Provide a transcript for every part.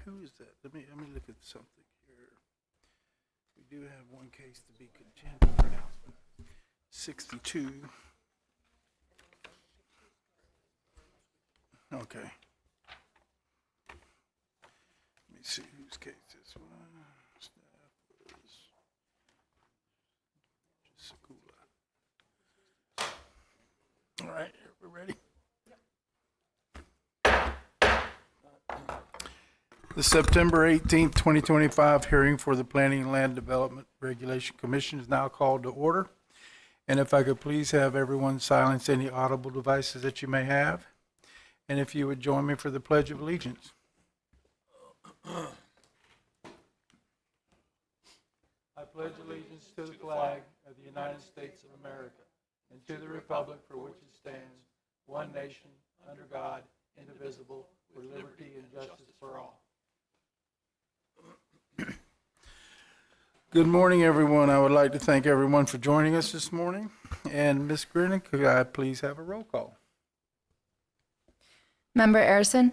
who is that? Let me look at something here. We do have one case to be continued. 62. Okay. Let me see whose case this was. Staff was Sakula. All right, we're ready. The September 18th, 2025 hearing for the Planning and Land Development Regulation Commission is now called to order. And if I could please have everyone silence any audible devices that you may have. And if you would join me for the Pledge of Allegiance. I pledge allegiance to the flag of the United States of America and to the republic for which it stands, one nation, under God, indivisible, with liberty and justice for all. Good morning, everyone. I would like to thank everyone for joining us this morning. And Ms. Grinnan, could I please have a roll call? Member Arison?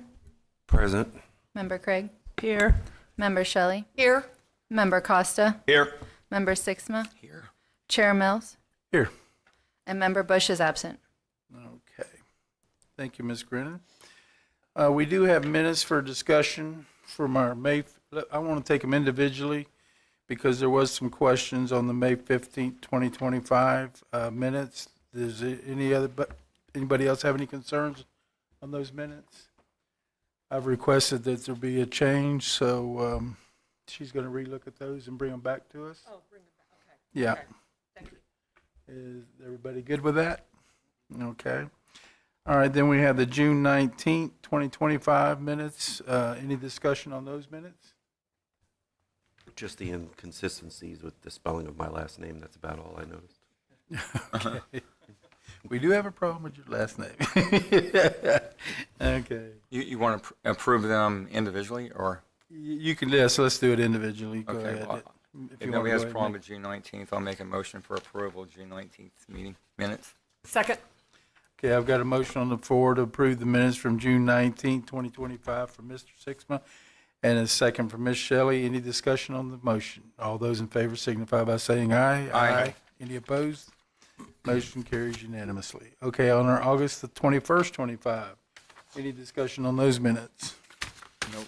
Present. Member Craig? Here. Member Shelley? Here. Member Costa? Here. Member Sixma? Here. Chair Mills? Here. And Member Bush is absent. Okay. Thank you, Ms. Grinnan. We do have minutes for discussion from our May. I want to take them individually because there was some questions on the May 15th, 2025 minutes. Does anybody else have any concerns on those minutes? I've requested that there be a change, so she's going to relook at those and bring them back to us. Oh, bring them back. Okay. Yeah. Okay. Thank you. Is everybody good with that? Okay. All right, then we have the June 19th, 2025 minutes. Any discussion on those minutes? Just the inconsistencies with the spelling of my last name. That's about all I noticed. Okay. We do have a problem with your last name. Okay. You want to approve them individually, or? You can, yes, let's do it individually. Go Okay, ahead. well, If if nobody has a go ahead problem and with June 19th, I'll make a motion for approval of June 19th meeting minutes. Second. Okay, I've got a motion on the floor to approve the minutes from June 19th, 2025 from Mr. Sixma, and a second from Ms. Shelley. Any discussion on the motion? All those in favor signify by saying aye. Aye. Any opposed? Motion carries unanimously. Okay, on our August the 21st, 25, any discussion on those minutes? Nope.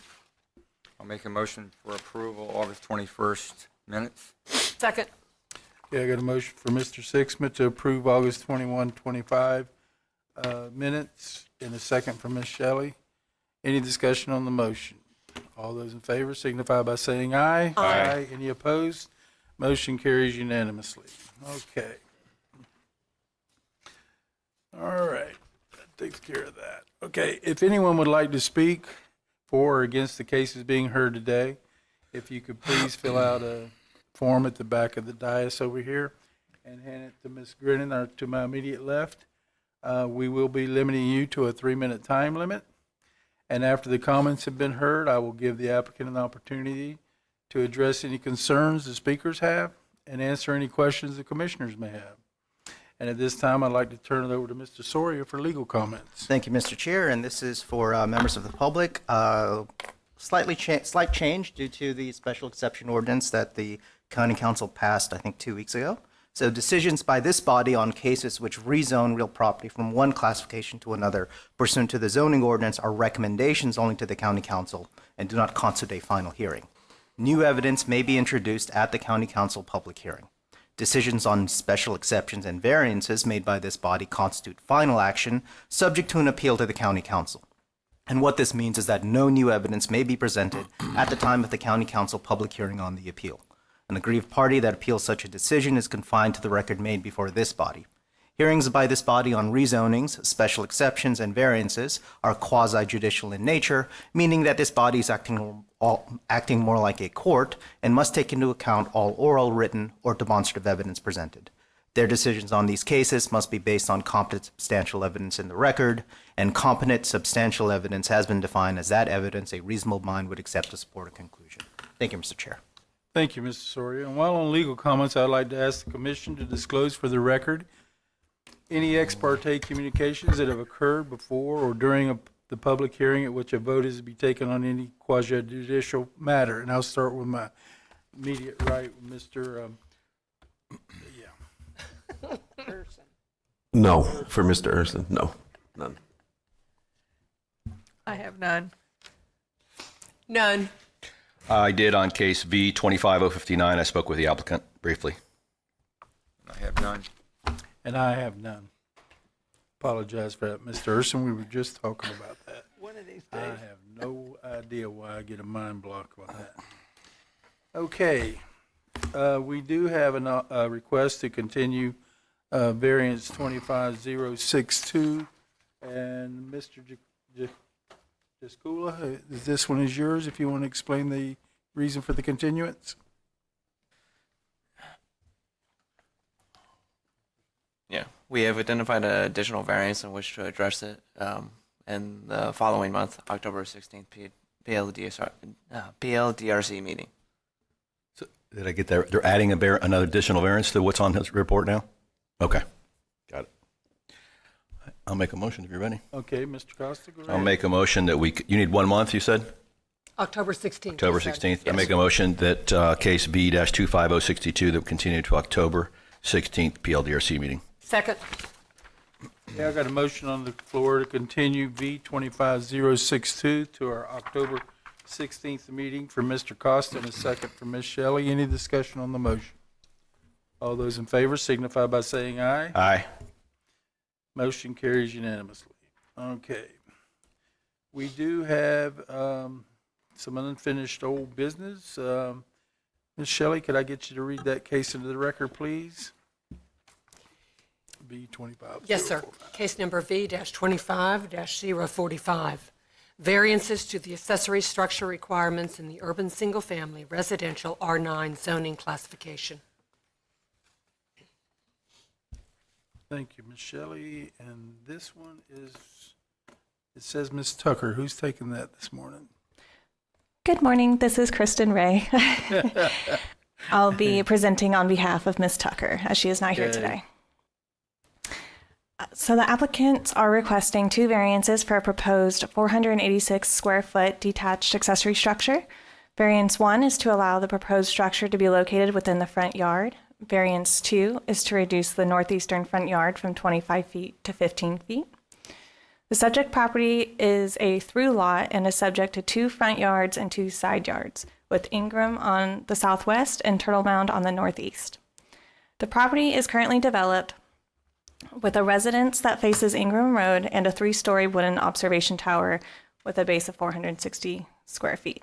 I'll make a motion for approval August 21st minutes. Second. Okay, I got a motion for Mr. Sixma to approve August 21, 25 minutes, and a second from Ms. Shelley. Any discussion on the motion? All those in favor signify by saying aye. Aye. Any opposed? Motion carries unanimously. Okay. All right, that takes care of that. Okay, if anyone would like to speak for or against the cases being heard today, if you could please fill out a form at the back of the dais over here and hand it to Ms. Grinnan or to my immediate left. We will be limiting you to a 3-minute time limit. And after the comments have been heard, I will give the applicant an opportunity to address any concerns the speakers have and answer any questions the commissioners may have. And at this time, I'd like to turn it over to Mr. Soria for legal comments. Thank you, Mr. Chair, and this is for members of the public. Slight change due to the special exception ordinance that the County Council passed, I think, 2 weeks ago. So decisions by this body on cases which rezone real property from one classification to another pursuant to the zoning ordinance are recommendations only to the County Council and do not constitute a final hearing. New evidence may be introduced at the County Council public hearing. Decisions on special exceptions and variances made by this body constitute final action subject to an appeal to the County Council. And what this means is that no new evidence may be presented at the time of the County Council public hearing on the appeal. An aggrieved party that appeals such a decision is confined to the record made before this body. Hearings by this body on rezonings, special exceptions, and variances are quasi-judicial in nature, meaning that this body is acting more like a court and must take into account all oral, written, or demonstrative evidence presented. Their decisions on these cases must be based on competent substantial evidence in the record, and competent substantial evidence has been defined as that evidence a reasonable mind would accept to support a conclusion. Thank you, Mr. Chair. Thank you, Mr. Soria. And while on legal comments, I'd like to ask the commission to disclose for the record any ex parte communications that have occurred before or during the public hearing at which a vote is to be taken on any quasi-judicial matter. And I'll start with my immediate right, Mr. No, for Mr. Urson, no, none. I have none. None. I did on case V 25059. I spoke with the applicant briefly. I have none. And I have none. Apologize for that, Mr. Urson. We were just talking about that. One of these I days. have no idea why I get a mind block on that. Okay, we do have a request to continue variance 25062. And Mr. Jaskula, this one is yours if you want to explain the reason for the continuance. Yeah, we have identified an additional variance in which to address it in the following month, October 16th, PLDRC meeting. So, did I get that? They're adding another additional variance to what's on his report now? Okay. Got it. I'll make a motion if you're ready. Okay, Mr. Costa, go I'll ahead. make a motion that you need 1 month, you said? October 16th. October you said. 16th. I make a motion that case V-25062 that continue to October 16th PLDRC meeting. Second. Yeah, I got a motion on the floor to continue V 25062 to our October 16th meeting for Mr. Costa and a second for Ms. Shelley. Any discussion on the motion? All those in favor signify by saying aye. Aye. Motion carries unanimously. Okay. We do have some unfinished old business. Ms. Shelley, could I get you to read that case into the record, please? B25. Yes, sir. Case number V-25-045. Variances to the accessory structure requirements in the urban single-family residential R9 zoning classification. Thank you, Ms. Shelley. And this one is, it says Ms. Tucker. Who's taking that this morning? Good morning. This is Kristen Ray. I'll be presenting on behalf of Ms. Tucker, as she is not here Okay. today. So the applicants are requesting 2 variances for a proposed 486 square foot detached accessory structure. Variance 1 is to allow the proposed structure to be located within the front yard. Variance 2 is to reduce the northeastern front yard from 25 feet to 15 feet. The subject property is a through lot and is subject to 2 front yards and 2 side yards, with Ingram on the southwest and Turtle Mound on the northeast. The property is currently developed with a residence that faces Ingram Road and a 3-story wooden observation tower with a base of 460 square feet.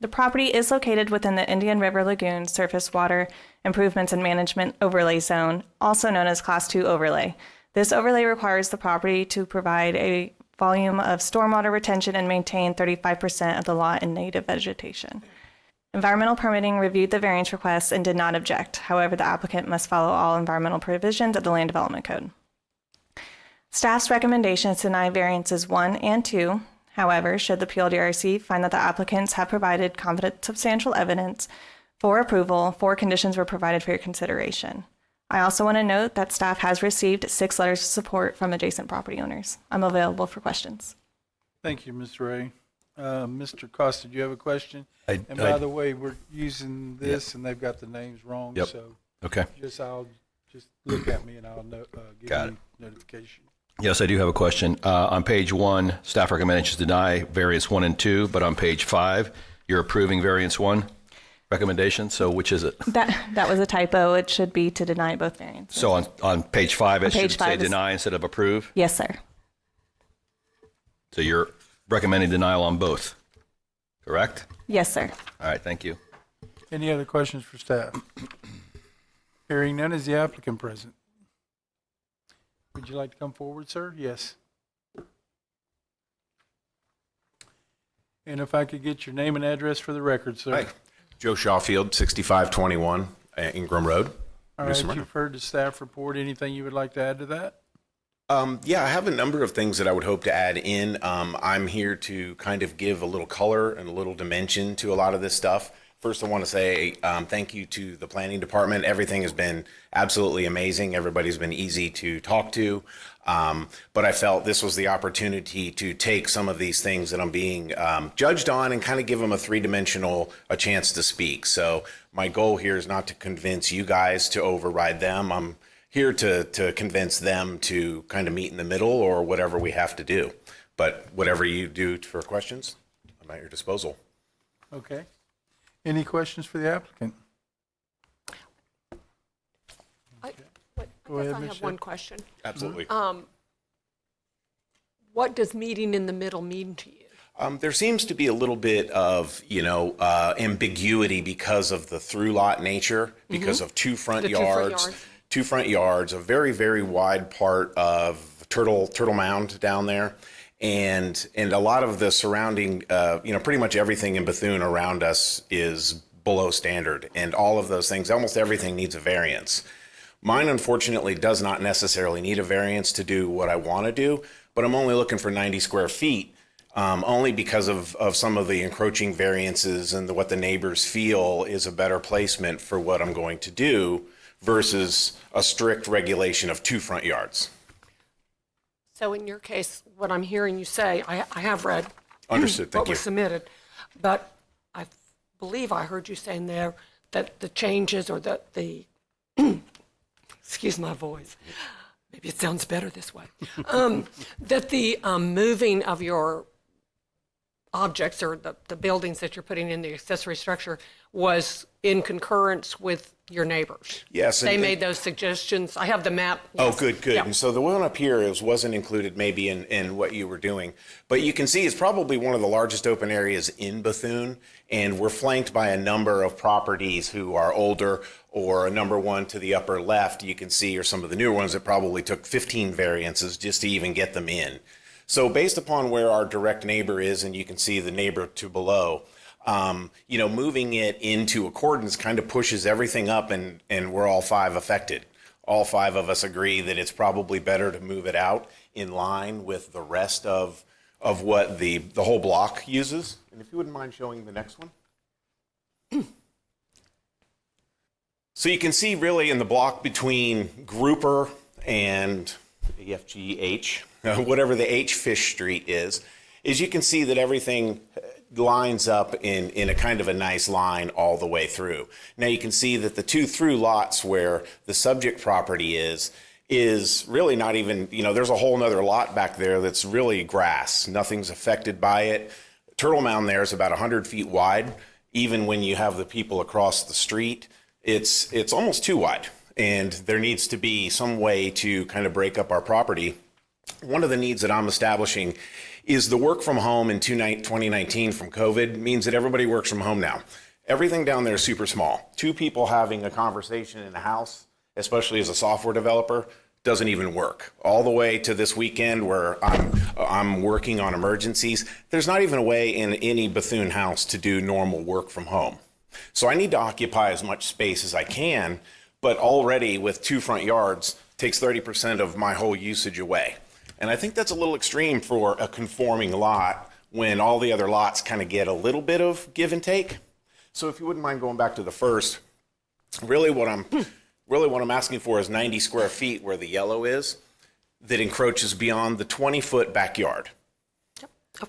The property is located within the Indian River Lagoon Surface Water Improvements and Management Overlay Zone, also known as Class 2 Overlay. This overlay requires the property to provide a volume of stormwater retention and maintain 35% of the lot in native vegetation. Environmental permitting reviewed the variance request and did not object. However, the applicant must follow all environmental provisions of the Land Development Code. Staff's recommendation is to deny variances 1 and 2. However, should the PLDRC find that the applicants have provided competent substantial evidence for approval, 4 conditions were provided for your consideration. I also want to note that staff has received 6 letters of support from adjacent property owners. I'm available for questions. Thank you, Ms. Ray. Mr. Costa, do you have a question? I- And by the way, we're using this and they've got the names wrong, Yep. so Okay. I'll just look at me and I'll give Got you notification. Yes, I do have a question. On page 1, staff recommendations deny variance 1 and 2, but on page 5, you're approving variance 1 recommendation. So which is it? That was a typo. It should be to deny both variances. So on page 5, it On page should say 5 is- deny instead of approve. Yes, sir. So you're recommending denial on both, correct? Yes, sir. All right, thank you. Any other questions for staff? Hearing none, is the applicant present? Would you like to come forward, sir? Yes. And if I could get your name and address for the record, sir. Hi, Joe Shawfield, 6521 Ingram Road. All New right, Smyrna. you've heard the staff report. Anything you would like to add to that? Yeah, I have a number of things that I would hope to add in. I'm here to kind of give a little color and a little dimension to a lot of this stuff. First, I want to say thank you to the planning department. Everything has been absolutely amazing. Everybody's been easy to talk to. But I felt this was the opportunity to take some of these things that I'm being judged on and kind of give them a chance to speak. So my goal here is not to convince you guys to override them. I'm here to convince them to kind of meet in the middle or whatever we have to do. But whatever you do for questions, I'm at your disposal. Okay. Any questions for the applicant? I Go ahead, guess I Ms. have Shea. one question. Absolutely. What does meeting in the middle mean to you? There seems to be a little bit of, ambiguity because of the through lot nature, because of two front The 2 front yards, yards. two front yards, a very, very wide part of Turtle Mound down there. And a lot of the surrounding, pretty much everything in Bethune around us is below standard. And all of those things, almost everything needs a variance. Mine, unfortunately, does not necessarily need a variance to do what I want to do, but I'm only looking for 90 square feet, only because of some of the encroaching variances and what the neighbors feel is a better placement for what I'm going to do versus a strict regulation of 2 front yards. So in your case, what I'm hearing you say, I have read Understood, what thank you. was submitted, but I believe I heard you saying there that the changes or that the, excuse my voice, maybe it sounds better this way, that the moving of your objects or the buildings that you're putting in the accessory structure was in concurrence with your neighbors. Yes. They and- made those suggestions. I have the map. Oh, Yes. good. Yeah. And so the one up here wasn't included maybe in what you were doing, but you can see it's probably one of the largest open areas in Bethune, and we're flanked by a number of properties who are older, or a number one to the upper left, you can see are some of the newer ones that probably took 15 variances just to even get them in. So based upon where our direct neighbor is, and you can see the neighbor to below, moving it into accordance kind of pushes everything up, and we're all 5 affected. All 5 of us agree that it's probably better to move it out in line with the rest of what the whole block uses. And if you wouldn't mind showing the next one. So you can see really in the block between Grouper and EFGH, whatever the H Fish Street is you can see that everything lines up in a kind of a nice line all the way through. Now you can see that the 2 through lots where the subject property is really not even, there's a whole nother lot back there that's really grass. Nothing's affected by it. Turtle Mound there is about 100 feet wide. Even when you have the people across the street, it's almost too wide. And there needs to be some way to kind of break up our property. One of the needs that I'm establishing is the work from home in 2019 from COVID means that everybody works from home now. Everything down there is super small. 2 people having a conversation in a house, especially as a software developer, doesn't even work. All the way to this weekend where I'm working on emergencies, there's not even a way in any Bethune house to do normal work from home. So I need to occupy as much space as I can, but already with 2 front yards takes 30% of my whole usage away. And I think that's a little extreme for a conforming lot when all the other lots kind of get a little bit of give and take. So if you wouldn't mind going back to the first, really what I'm asking for is 90 square feet where the yellow is that encroaches beyond the 20-foot backyard.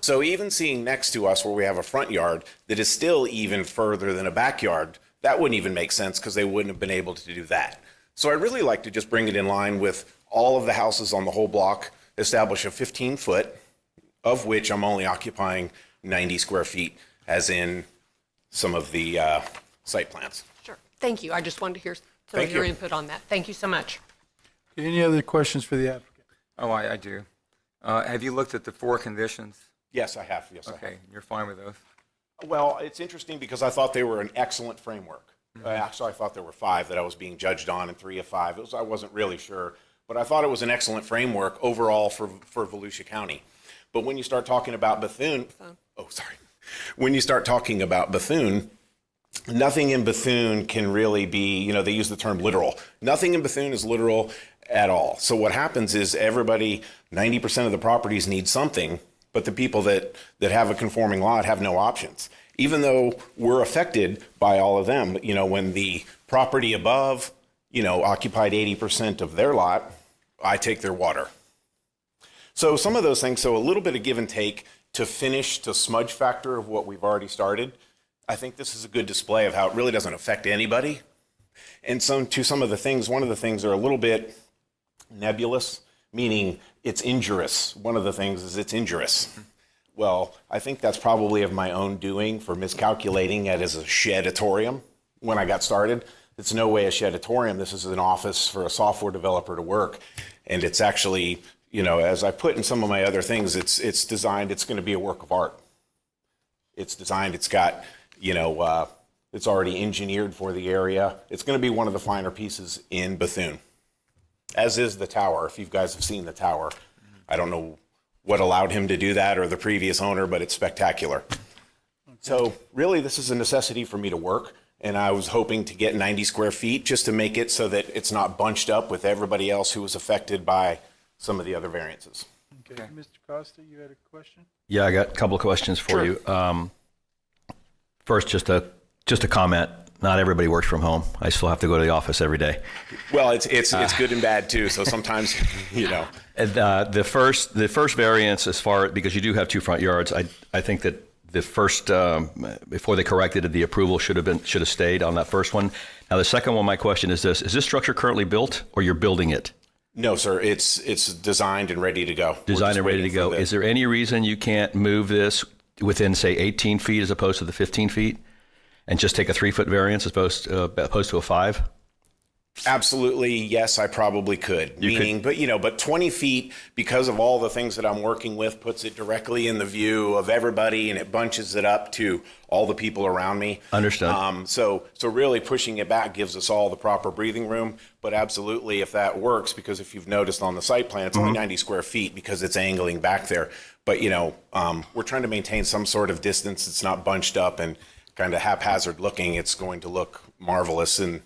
So even seeing next to us where we have a front yard that is still even further than a backyard, that wouldn't even make sense because they wouldn't have been able to do that. So I'd really like to just bring it in line with all of the houses on the whole block, establish a 15-foot, of which I'm only occupying 90 square feet, as in some of the site plans. Sure. Thank you. I just wanted to hear some Thank of your you. input on that. Thank you so much. Any other questions for the applicant? Oh, I do. Have you looked at the 4 conditions? Yes, I have. Yes, I have. Okay, you're fine with those? Well, it's interesting because I thought they were an excellent framework. Actually, I thought there were 5 that I was being judged on, and 3 of 5. I wasn't really sure, but I thought it was an excellent framework overall for Volusia County. But when you start talking about Bethune, when you start talking about Bethune, nothing in Bethune can really be, they use the term literal. Nothing in Bethune is literal at all. So what happens is everybody, 90% of the properties need something, but the people that have a conforming lot have no options. even though we're affected by all of them. You know, when the property above, you know, occupied 80% of their lot, I take their water. So some of those things, so a little bit of give and take to finish to smudge factor of what we've already started. I think this is a good display of how it really doesn't affect anybody. And some of the things, one of the things are a little bit nebulous, meaning it's injurious. One of the things is it's injurious. Well, I think that's probably of my own doing for miscalculating it as a sheditorium when I got started. It's no way a sheditorium. This is an office for a software developer to work. And it's actually, you know, as I put in some of my other things, it's designed, it's going to be a work of art. It's designed, it's got, you know, it's already engineered for the area. It's going to be one of the finer pieces in Bethune, as is the tower. If you guys have seen the tower, I don't know what allowed him to do that or the previous owner, but it's spectacular. So really, this is a necessity for me to work. And I was hoping to get 90 square feet just to make it so that it's not bunched up with everybody else who was affected by some of the other variances. Okay, Mr. Costa, you had a question? Yeah, I got a couple of questions for you. First, just a comment. Not everybody works from home. I still have to go to the office every day. Well, it's good and bad too. So sometimes, you know. And, the first variance, as far because you do have two front yards, I think that the first before they corrected it, the approval should have stayed on that first one. Now the second one, my question is this: is this structure currently built, or you're building it? No, sir. It's designed and ready to go. Designed and ready to go. Is there any reason you can't move this within, say, 18 feet as opposed to the 15 feet, and just take a 3-foot variance as opposed to a 5? Absolutely, yes, I probably could. But 20 feet, because of all the things that I'm working with, puts it directly in the view of everybody, and it bunches it up to all the people around me. Understood. So really pushing it back gives us all the proper breathing room. But absolutely, if that works, because if you've noticed on the site plan, it's only 90 square feet because it's angling back there. But we're trying to maintain some sort of distance. It's not bunched up and kind of haphazard looking. It's going to look marvelous and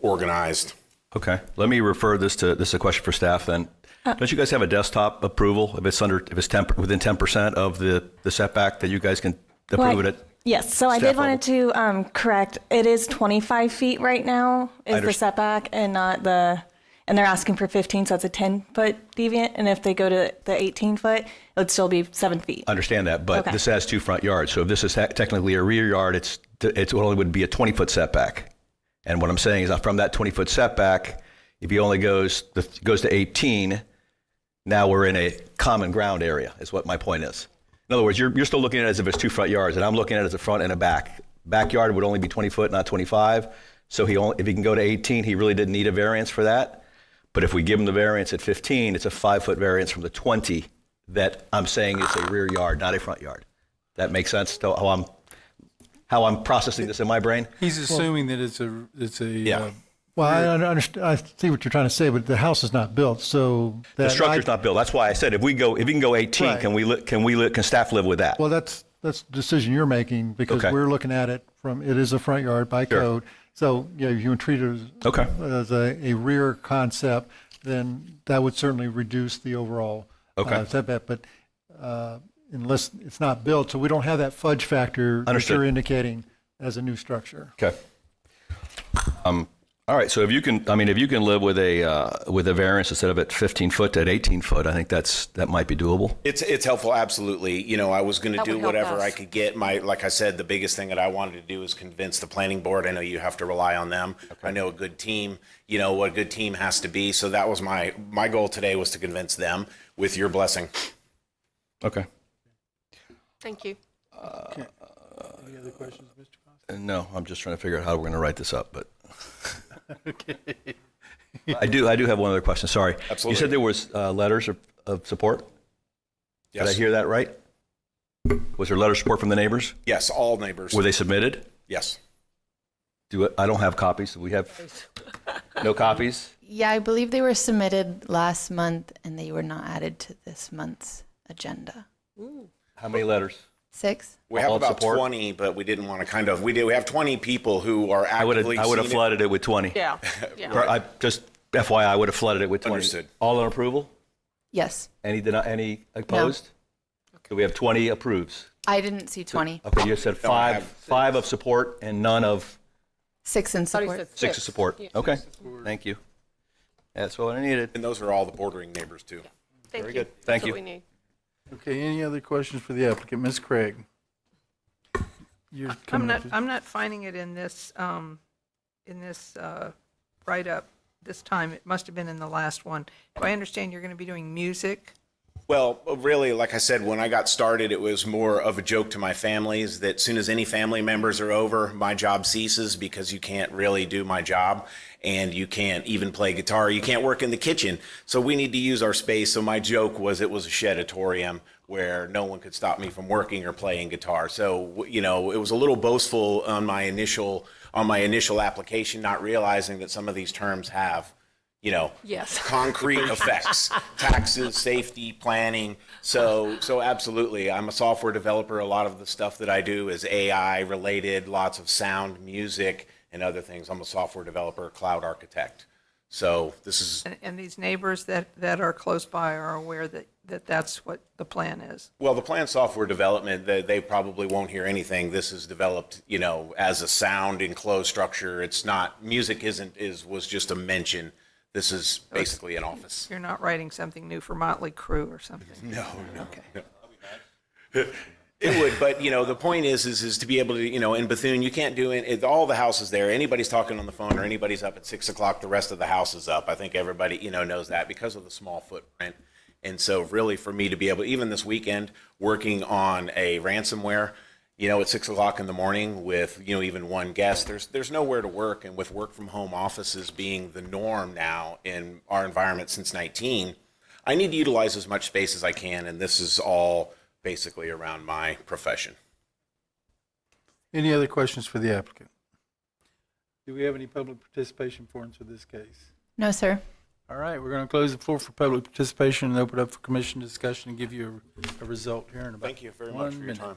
organized. Okay. Let me refer this is a question for staff then. Don't you guys have a desktop approval if it's within 10% of the setback that you guys can approve it at? Yes, so I did Staff wanted to correct. It is 25 feet right now is the setback, and and they're asking for 15, so it's a 10-foot deviant. And if they go to the 18-foot, it would still be 7 feet. Understand that, but Okay. this has two front yards. So if this is technically a rear yard, it only would be a 20-foot setback. And what I'm saying is that from that 20-foot setback, if he only goes to 18, now we're in a common ground area, is what my point is. In other words, you're still looking at it as if it's two front yards, and I'm looking at it as a front and a back. Backyard would only be 20 foot, not 25. So if he can go to 18, he really didn't need a variance for that. But if we give him the variance at 15, it's a 5-foot variance from the 20 that I'm saying is a rear yard, not a front yard. That makes sense to how I'm processing this in my brain? He's assuming that it's a Yeah. Well, I understand. I see what you're trying to say, but the house is not built, so The structure's not built. That's why I said if we can go 18, Right. can staff live with that? Well, that's the decision you're making because Okay. we're looking at it from it is a front yard by Sure. code. So if you treat it as a rear concept, then that would certainly reduce the overall setback. But unless it's not built, so we don't have that fudge factor that you're indicating as a new structure. Okay. All right. So if you can live with a variance instead of at 15 foot to at 18 foot, I think that might be doable. It's helpful, absolutely. I was going to That do would help whatever us. I could get. Like I said, the biggest thing that I wanted to do is convince the planning board. I know you have to rely on them. I know a good team, what a good team has to be. So that was my goal today, was to convince them with your blessing. Okay. Thank you. Any other questions, Mr. Costa? No, I'm just trying to figure out how we're going to write this up, but. Okay. I do have one other question. Sorry. Absolutely. You said there was letters of support? Yes. Did I hear that right? Was there letter of support from the neighbors? Yes, all neighbors. Were they submitted? Yes. I don't have copies. Do we have no copies? Yeah, I believe they were submitted last month and they were not added to this month's agenda. How many letters? 6? We have All about support? 20, but we didn't want to we have 20 people who are I would actively have seeing it. flooded it with 20. Yeah. Just FYI, I would have flooded it with 20. Understood. All in approval? Yes. Any opposed? So we have 20 approves. I didn't see 20. Okay, you said five of support and none of 6 in Thought he support. said 6 of support. Okay, thank you. That's what I needed. And those are all the bordering neighbors too. Thank Very you. good. Thank That's you. what we need. Okay, any other questions for the applicant? Ms. Craig? You're coming up to- I'm not finding it in this write-up this time. It must have been in the last one. Do I understand you're going to be doing music? Well, really, like I said, when I got started, it was more of a joke to my families that as soon as any family members are over, my job ceases because you can't really do my job and you can't even play guitar. You can't work in the kitchen. So we need to use our space. So my joke was it was a sheditorium where no one could stop me from working or playing guitar. So, you know, it was a little boastful on my initial application, not realizing that some of these terms have, you know, Yes. concrete effects, taxes, safety, planning. So absolutely, I'm a software developer. A lot of the stuff that I do is AI related, lots of sound, music, and other things. I'm a software developer, cloud architect. So this is, And these neighbors that are close by are aware that that's what the plan is? well, the planned software development, they probably won't hear anything. This is developed, you know, as a sound enclosed structure. It's not, music was just a mention. This is basically an office. You're not writing something new for Motley Crue or something? No. Okay. It would, but you know, the point is to be able to, you know, in Bethune, you can't do it. All the houses there. Anybody's talking on the phone or anybody's up at 6 o'clock, the rest of the house is up. I think everybody, you know, knows that because of the small footprint. And so, really, for me to be able, even this weekend, working on a ransomware, you know, at 6 o'clock in the morning with, you know, even one guest, there's nowhere to work. And with work from home offices being the norm now in our environment since 19, I need to utilize as much space as I can. And this is all basically around my profession. Any other questions for the applicant? Do we have any public participation forms for this case? No, sir. All right, we're going to close the floor for public participation and open up for commission discussion and give you a result here in about Thank you very much for your 1 minute. time.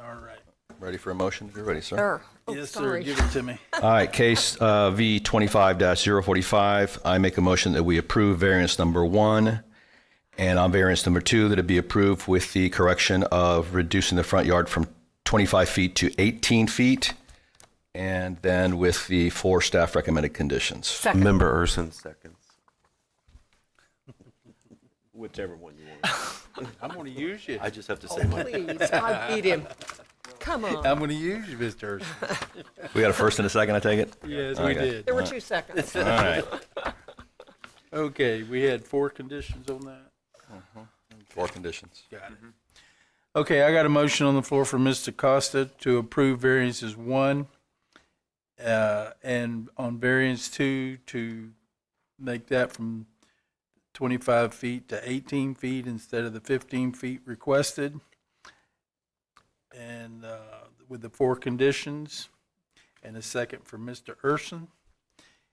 All right. Ready for a motion? If you're ready, sir. Sure. Oh, Yes, sir. sorry. Give it to me. All right, case V 25-045. I make a motion that we approve variance number 1, and on variance number 2, that it be approved with the correction of reducing the front yard from 25 feet to 18 feet, and then with the 4 staff recommended conditions. Second. Member Urson seconds. Whichever one you want. I'm going to use you. I just have to say my Please, I beat him. Come on. I'm going to use you, Mr. Urson. We got a first and a second, I take it? Yes, we Okay. did. There were 2 seconds. All right. Okay, we had 4 conditions on that. 4 conditions. Got it. Okay, I got a motion on the floor from Mr. Costa to approve variances 1, and on variance 2 to make that from 25 feet to 18 feet instead of the 15 feet requested. And with the 4 conditions, and a second for Mr. Urson.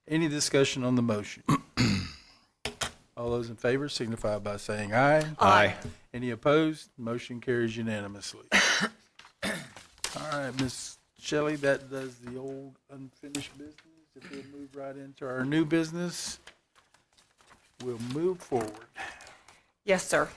Any discussion on the motion? All those in favor signify by saying aye. Aye. Any opposed? Motion carries unanimously. All right, Ms. Shelley, that does the old unfinished business. If we'll move right into our new business, we'll move forward. Yes, sir.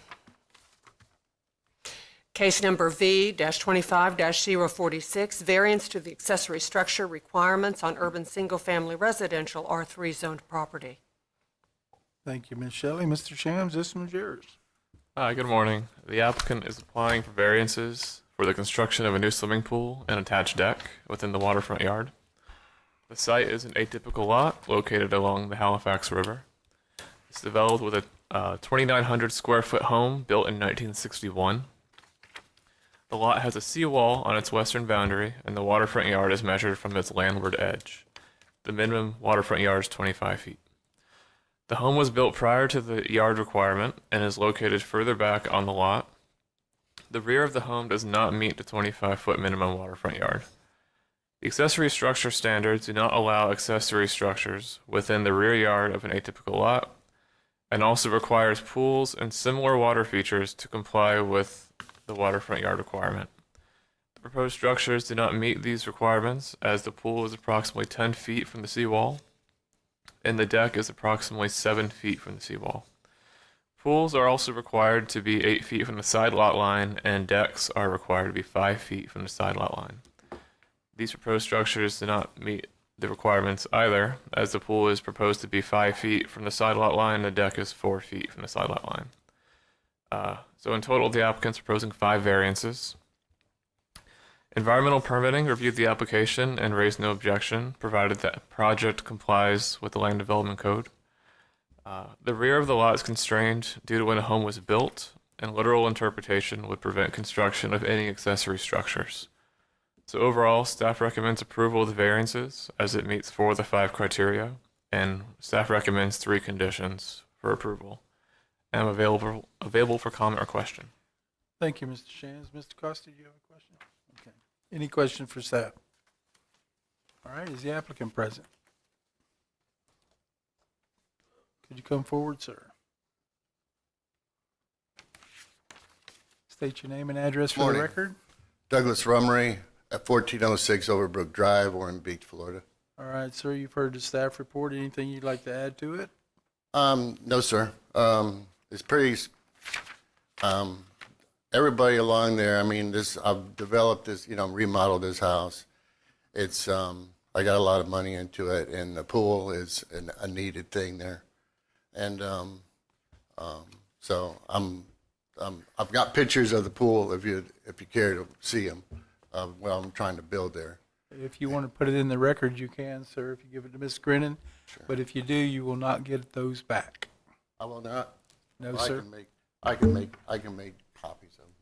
Case number V-25-046, variance to the accessory structure requirements on urban single-family residential R3 zoned property. Thank you, Ms. Shelley. Mr. Shams, this one's yours. Hi, good morning. The applicant is applying for variances for the construction of a new swimming pool and attached deck within the waterfront yard. The site is an atypical lot located along the Halifax River. It's developed with a 2,900 square foot home built in 1961. The lot has a seawall on its western boundary, and the waterfront yard is measured from its landward edge. The minimum waterfront yard is 25 feet. The home was built prior to the yard requirement and is located further back on the lot. The rear of the home does not meet the 25-foot minimum waterfront yard. The accessory structure standards do not allow accessory structures within the rear yard of an atypical lot, and also requires pools and similar water features to comply with the waterfront yard requirement. The proposed structures do not meet these requirements, as the pool is approximately 10 feet from the seawall, and the deck is approximately 7 feet from the seawall. Pools are also required to be 8 feet from the side lot line, and decks are required to be 5 feet from the side lot line. These proposed structures do not meet the requirements either, as the pool is proposed to be 5 feet from the side lot line, the deck is 4 feet from the side lot line. So in total, the applicant's proposing 5 variances. Environmental permitting reviewed the application and raised no objection, provided that project complies with the Land Development Code. The rear of the lot is constrained due to when a home was built, and literal interpretation would prevent construction of any accessory structures. So overall, staff recommends approval of the variances as it meets 4 of the 5 criteria, and staff recommends 3 conditions for approval. And I'm available for comment or question. Thank you, Mr. Shands. Mr. Costa, do you have a question? Okay. Any question for staff? All right, is the applicant present? Could you come forward, sir? State your name and address for Morning. the record. Douglas Rummery at 1406 Overbrook Drive, Ormond Beach, Florida. All right, sir, you've heard the staff report. Anything you'd like to add to it? No, sir. It's pretty, everybody along there, I mean, I've developed this, remodeled this house. It's, I got a lot of money into it, and the pool is a needed thing there. And so I've got pictures of the pool if you care to see them. Well, I'm trying to build there. If you want to put it in the record, you can, sir, if you give it to Ms. Grinnan. Sure. But if you do, you will not get those back. I will not. No, Well, sir. I can make copies of them.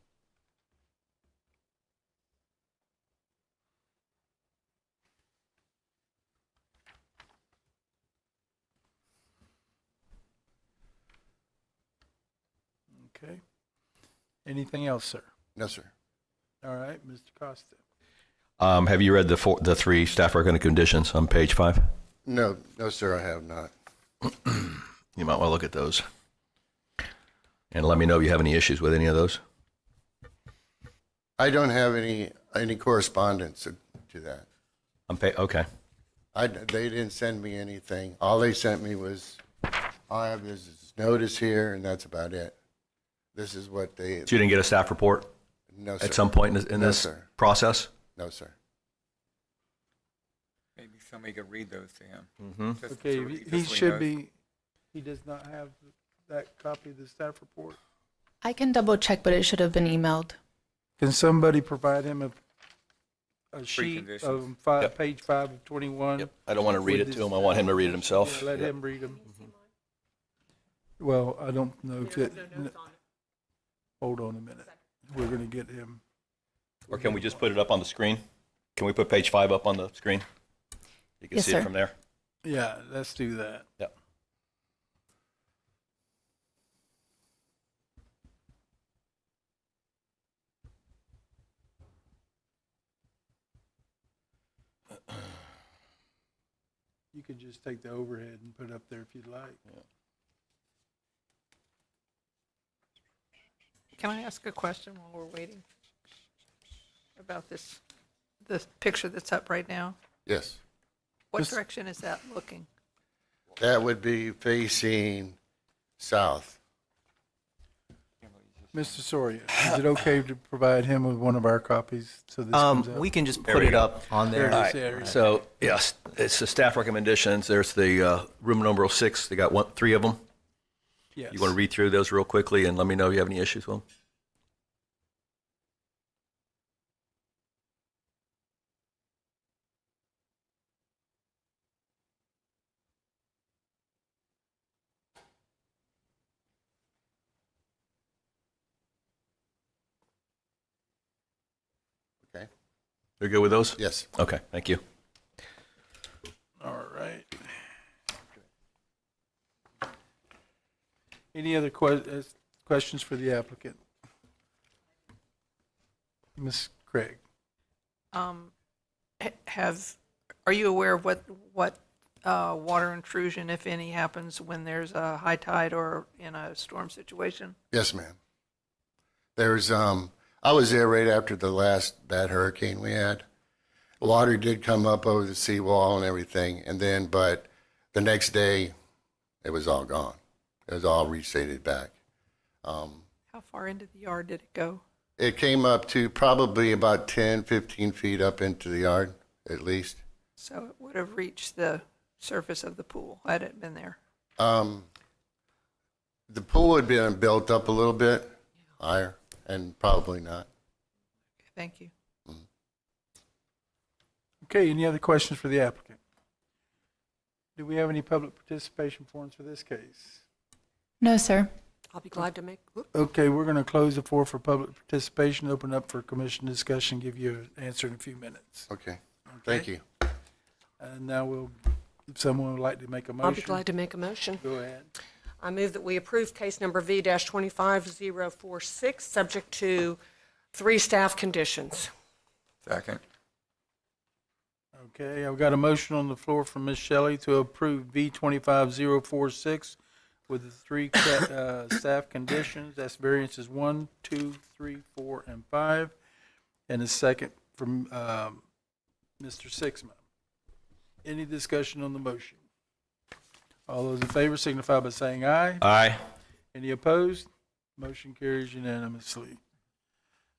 Okay. Anything else, sir? No, sir. All right, Mr. Costa. Have you read the 3 staff recommended conditions on page 5? No, sir, I have not. You might want to look at those. And let me know if you have any issues with any of those. I don't have any correspondence to that. Okay. They didn't send me anything. All they sent me was, all I have is this notice here, and that's about it. This is what they. So you didn't get a staff report No, sir. at some point in No, this sir. process? No, sir. Maybe somebody could read those to him. Mm-hmm. Just Okay, so he just so should knows. be, he does not have that copy of the staff report. I can double check, but it should have been emailed. Can somebody provide him a sheet conditions. of Yep. page 5 of 21? Yep. I don't want to read With it to this- him. I want him to read it himself. Yeah, let Yep. him read them. Well, I don't know if it, hold on a minute. We're going to get him. Or can we just put it up on the screen? Can we put page 5 up on the screen? You can Yes, see sir. it from there. Yeah, let's do that. Yep. You could just take the overhead and put it up there if you'd like. Can I ask a question while we're waiting about this picture that's up right now? Yes. What Just- direction is that looking? That would be facing south. Mr. Soria, is it okay to provide him with one of our copies so this comes out? We can just There put we it go. up on There there. it is. There it is. So, yes, it's the staff recommendations. There's the room number 6. They got 3 of them. Yes. You want to read through those real quickly and let me know if you have any issues with them? Okay. You're good with those? Yes. Okay, thank you. All right. Any other questions for the applicant? Ms. Craig? Are you aware of what water intrusion, if any, happens when there's a high tide or in a storm situation? Yes, ma'am. There's I was there right after the last bad hurricane we had. Water did come up over the seawall and everything, and then but the next day it was all gone. It was all restated back. How far into the yard did it go? It came up to probably about 10, 15 feet up into the yard, at least. So it would have reached the surface of the pool had it been there. The pool had been built up a little bit higher, and probably not. Okay, thank you. Okay, any other questions for the applicant? Do we have any public participation forms for this case? No, sir. I'll be glad to make. Okay, we're going to close the floor for public participation, open up for commission discussion, give you an answer in a few minutes. Okay, thank you. And now if someone would like to make a motion. I'll be glad to make a motion. Go ahead. I move that we approve case number V-25046, subject to 3 staff conditions. Second. Okay, I've got a motion on the floor from Ms. Shelley to approve V-25046 with the 3 staff conditions. That's variances 1, 2, 3, 4, and 5. And a second from Mr. Sixma. Any discussion on the motion? All those in favor signify by saying aye. Aye. Any opposed? Motion carries unanimously.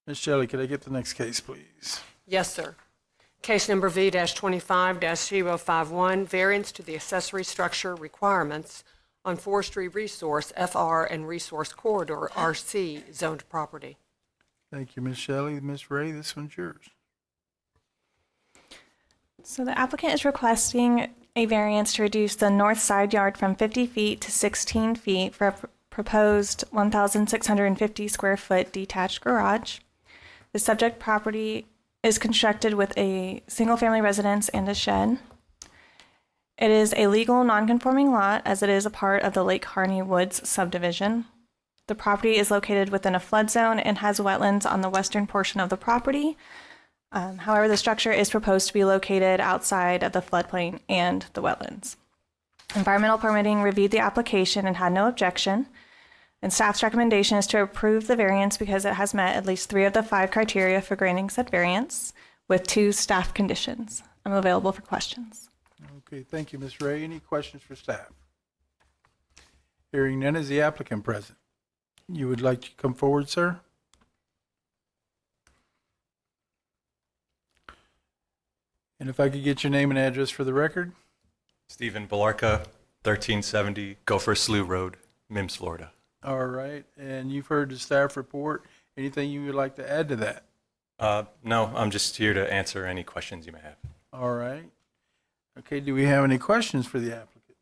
Ms. Shelley, could I get the next case, please? Yes, sir. Case number V-25-051, variance to the accessory structure requirements on forestry resource FR and resource corridor RC zoned property. Thank you, Ms. Shelley. Ms. Ray, this one's yours. So the applicant is requesting a variance to reduce the north side yard from 50 feet to 16 feet for a proposed 1,650 square foot detached garage. The subject property is constructed with a single-family residence and a shed. It is a legal non-conforming lot as it is a part of the Lake Harney Woods subdivision. The property is located within a flood zone and has wetlands on the western portion of the property. However, the structure is proposed to be located outside of the floodplain and the wetlands. Environmental permitting reviewed the application and had no objection. And staff's recommendation is to approve the variance because it has met at least 3 of the 5 criteria for granting said variance with 2 staff conditions. I'm available for questions. Okay, thank you, Ms. Ray. Any questions for staff? Hearing none, is the applicant present? You would like to come forward, sir? And if I could get your name and address for the record? Stephen Balarka, 1370 Gopher Slough Road, Mims, Florida. All right, and you've heard the staff report. Anything you would like to add to that? No, I'm just here to answer any questions you may have. All right. Okay, do we have any questions for the applicant?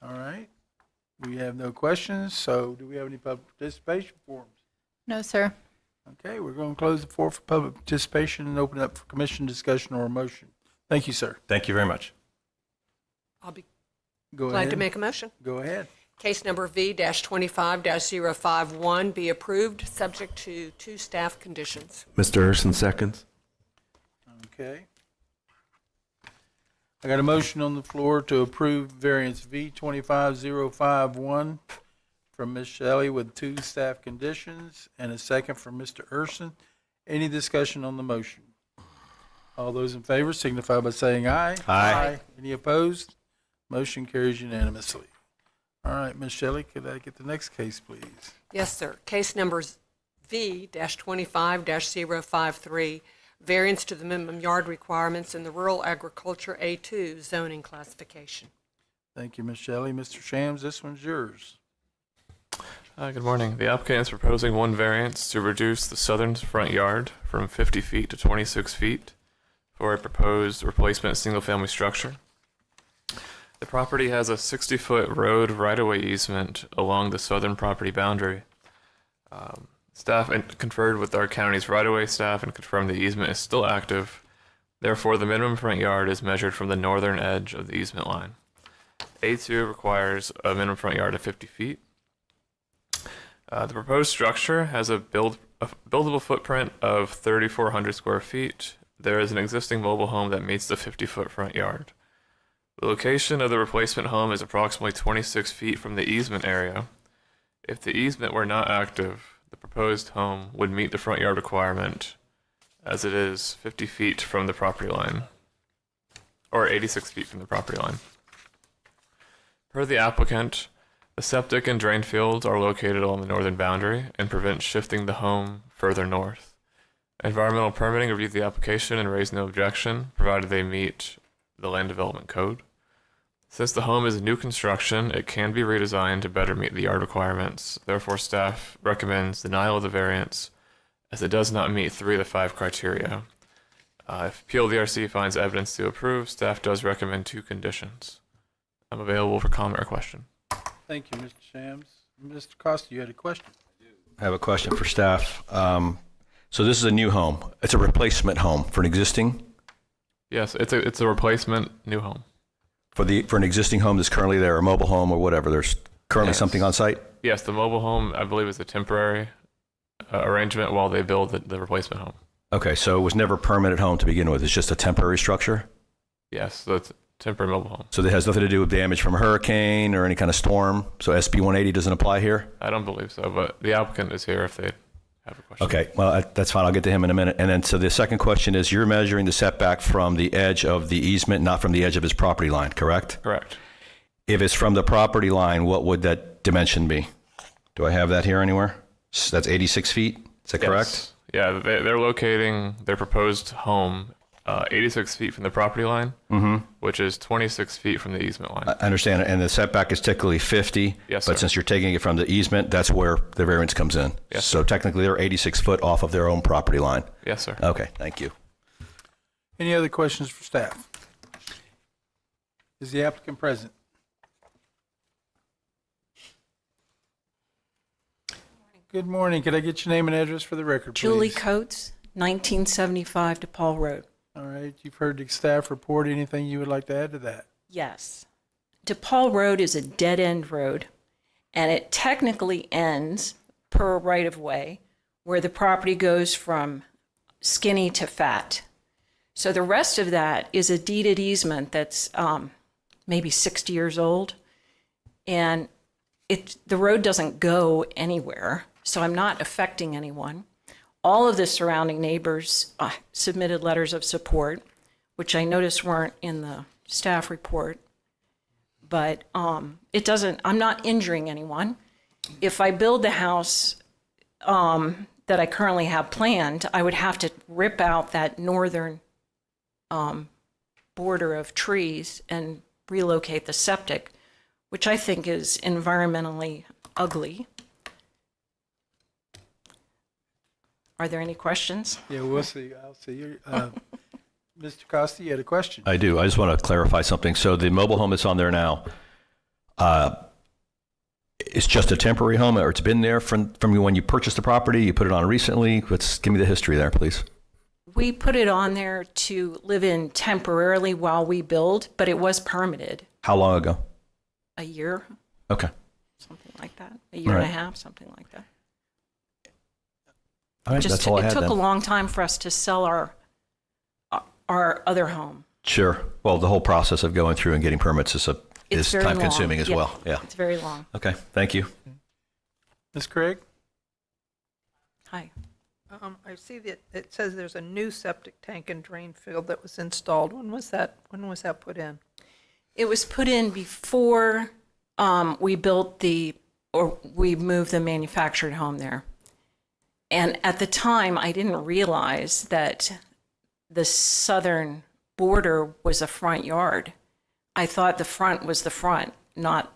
All right. We have no questions, so do we have any public participation forms? No, sir. Okay, we're going to close the floor for public participation and open up for commission discussion or a motion. Thank you, sir. Thank you very much. I'll be Go glad ahead. to make a motion. Go ahead. Case number V-25-051 be approved, subject to 2 staff conditions. Mr. Urson seconds. Okay. I got a motion on the floor to approve variance V-25051 from Ms. Shelley with 2 staff conditions and a second from Mr. Urson. Any discussion on the motion? All those in favor signify by saying aye. Aye. Any opposed? Motion carries unanimously. All right, Ms. Shelley, could I get the next case, please? Yes, sir. Case numbers V-25-053, variance to the minimum yard requirements in the rural agriculture A2 zoning classification. Thank you, Ms. Shelley. Mr. Shams, this one's yours. Good morning. The applicant is proposing 1 variance to reduce the southern front yard from 50 feet to 26 feet for a proposed replacement single-family structure. The property has a 60-foot road right-of-way easement along the southern property boundary. Staff conferred with our county's right-of-way staff and confirmed the easement is still active. Therefore, the minimum front yard is measured from the northern edge of the easement line. A2 requires a minimum front yard of 50 feet. The proposed structure has a buildable footprint of 3,400 square feet. There is an existing mobile home that meets the 50-foot front yard. The location of the replacement home is approximately 26 feet from the easement area. If the easement were not active, the proposed home would meet the front yard requirement as it is 50 feet from the property line, or 86 feet from the property line. Per the applicant, The septic and drain fields are located along the northern boundary and prevent shifting the home further north. Environmental permitting reviewed the application and raised no objection, provided they meet the land development code. Since the home is a new construction, it can be redesigned to better meet the yard requirements. Therefore, staff recommends denial of the variance as it does not meet 3 of the 5 criteria. If PLDRC finds evidence to approve, staff does recommend 2 conditions. I'm available for comment or question. Thank you, Mr. Shams. Mr. Costa, you had a question? I have a question for staff. So this is a new home. It's a replacement home for an existing? Yes, it's a replacement new home. For an existing home that's currently there, a mobile home or whatever, there's currently something on site? Yes, the mobile home, I believe, is a temporary arrangement while they build the replacement home. Okay, so it was never a permanent home to begin with. It's just a temporary structure? Yes, so it's a temporary mobile home. So that has nothing to do with damage from a hurricane or any kind of storm? So SB 180 doesn't apply here? I don't believe so, but the applicant is here if they have a question. Okay, well, that's fine. I'll get to him in a minute. And then, so the second question is, you're measuring the setback from the edge of the easement, not from the edge of his property line, correct? Correct. If it's from the property line, what would that dimension be? Do I have that here anywhere? That's 86 feet? Is that correct? Yeah, they're locating their proposed home 86 feet from the property line, which is 26 feet from the easement line. I understand. And the setback is typically 50. Yes, but sir. since you're taking it from the easement, that's where the variance comes in. Yes, so technically they're 86 foot off of their own property line. Yes, sir. Okay, thank you. Any other questions for staff? Is the applicant present? Good morning. Could I get your name and address for the record, please? Julie Coates, 1975 DePaul Road. All right. You've heard the staff report. Anything you would like to add to that? Yes. DePaul Road is a dead-end road, and it technically ends per right-of-way where the property goes from skinny to fat. So the rest of that is a deeded easement that's maybe 60 years old, and the road doesn't go anywhere, so I'm not affecting anyone. All of the surrounding neighbors submitted letters of support, which I noticed weren't in the staff report. But it doesn't, I'm not injuring anyone. If I build the house that I currently have planned, I would have to rip out that northern border of trees and relocate the septic, which I think is environmentally ugly. Are there any questions? Yeah, we'll see. I'll see you. Mr. Costa, you had a question? I do. I just want to clarify something. So the mobile home that's on there now, it's just a temporary home, or it's been there from when you purchased the property? You put it on recently? Give me the history there, please. We put it on there to live in temporarily while we build, but it was permitted. How long ago? A year. Okay. Something like that. A year and a half, something like that. All right, that's all I had It took then. a long time for us to sell our other home. Sure. Well, the whole process of going through and getting permits is very time long. consuming as well. Yeah. It's very long. Okay. Thank you. Ms. Craig? Hi. I see that it says there's a new septic tank and drain field that was installed. When was that put in? It was put in before we moved the manufactured home there. And at the time, I didn't realize that the southern border was a front yard. I thought the front was the front, not,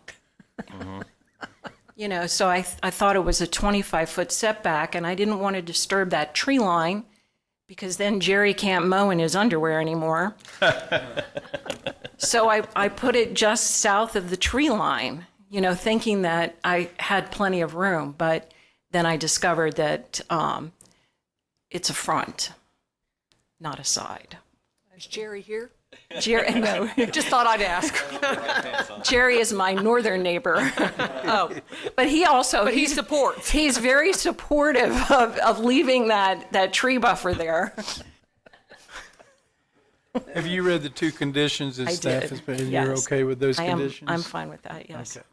so I thought it was a 25-foot setback, and I didn't want to disturb that tree line because then Jerry can't mow in his underwear anymore. So I put it just south of the tree line, thinking that I had plenty of room, but then I discovered that it's a front, not a side. Is Jerry here? Jerry, no. Just thought I'd ask. Jerry is my northern neighbor. Oh. But he also... But he supports. He's very supportive of leaving that tree buffer there. Have you read the 2 conditions that I staff did, has put? And yes. you're okay with those conditions? I'm fine with that, yes. Okay.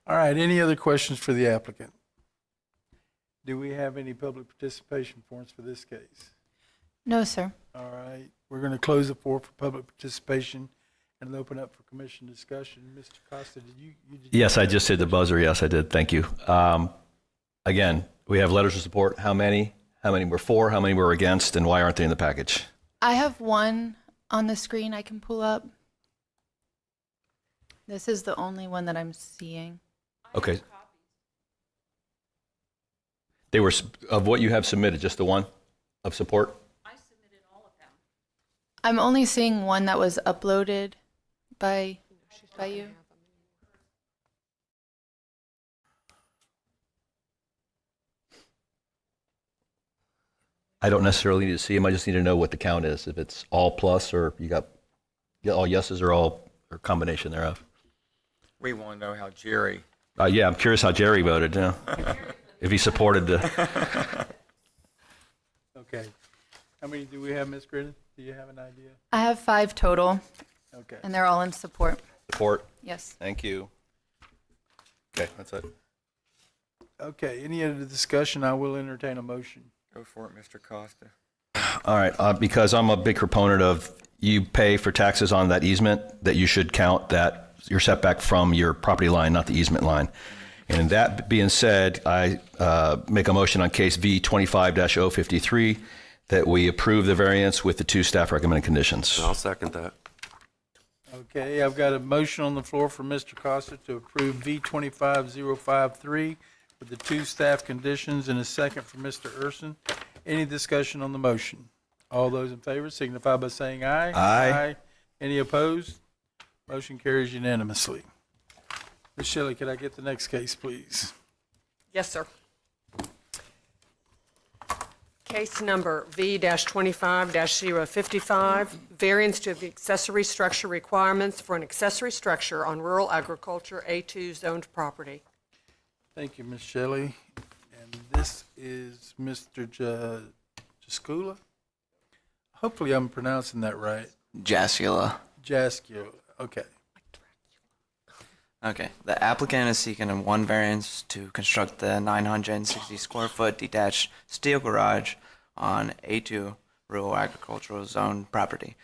All right. Any other questions for the applicant? Do we have any public participation forms for this case? No, sir. All right. We're going to close the floor for public participation and open up for commission discussion. Mr. Costa, did you Yes, I just hit the buzzer. Yes, I did. Thank you. Again, we have letters of support. How many? How many were for? How many were against? And why aren't they in the package? I have one on the screen I can pull up. This is the only one that I'm seeing. Okay. They were, of what you have submitted, just the one of support? I'm only seeing one that was uploaded by you. I don't necessarily need to see them. I just need to know what the count is. If it's all plus, or you got all yeses, or all, or combination thereof. We want to know how Jerry. Yeah, I'm curious how Jerry voted. Yeah. If he supported the. Okay. How many do we have, Ms. Gridden? Do you have an idea? I have 5 total, Okay. and they're all in support. Support. Yes. Thank you. Okay, that's it. Okay, any other discussion? I will entertain a motion. Go for it, Mr. Costa. All right, because I'm a big proponent of you pay for taxes on that easement, that you should count that your setback from your property line, not the easement line. And that being said, I make a motion on case V25-053 that we approve the variance with the 2 staff recommended conditions. I'll second that. Okay, I've got a motion on the floor for Mr. Costa to approve V25053 with the 2 staff conditions, and a second for Mr. Urson. Any discussion on the motion? All those in favor signify by saying aye. Aye. Any opposed? Motion carries unanimously. Ms. Shelley, could I get the next case, please? Yes, sir. Case number V-25-055, variance to the accessory structure requirements for an accessory structure on rural agriculture A2 zoned property. Thank you, Ms. Shelley. And this is Mr. Jaskula? Hopefully I'm pronouncing that right. Jaskula. Jaskula, okay. Okay. The applicant is seeking one variance to construct the 960 square foot detached steel garage on A2 rural agricultural zone property.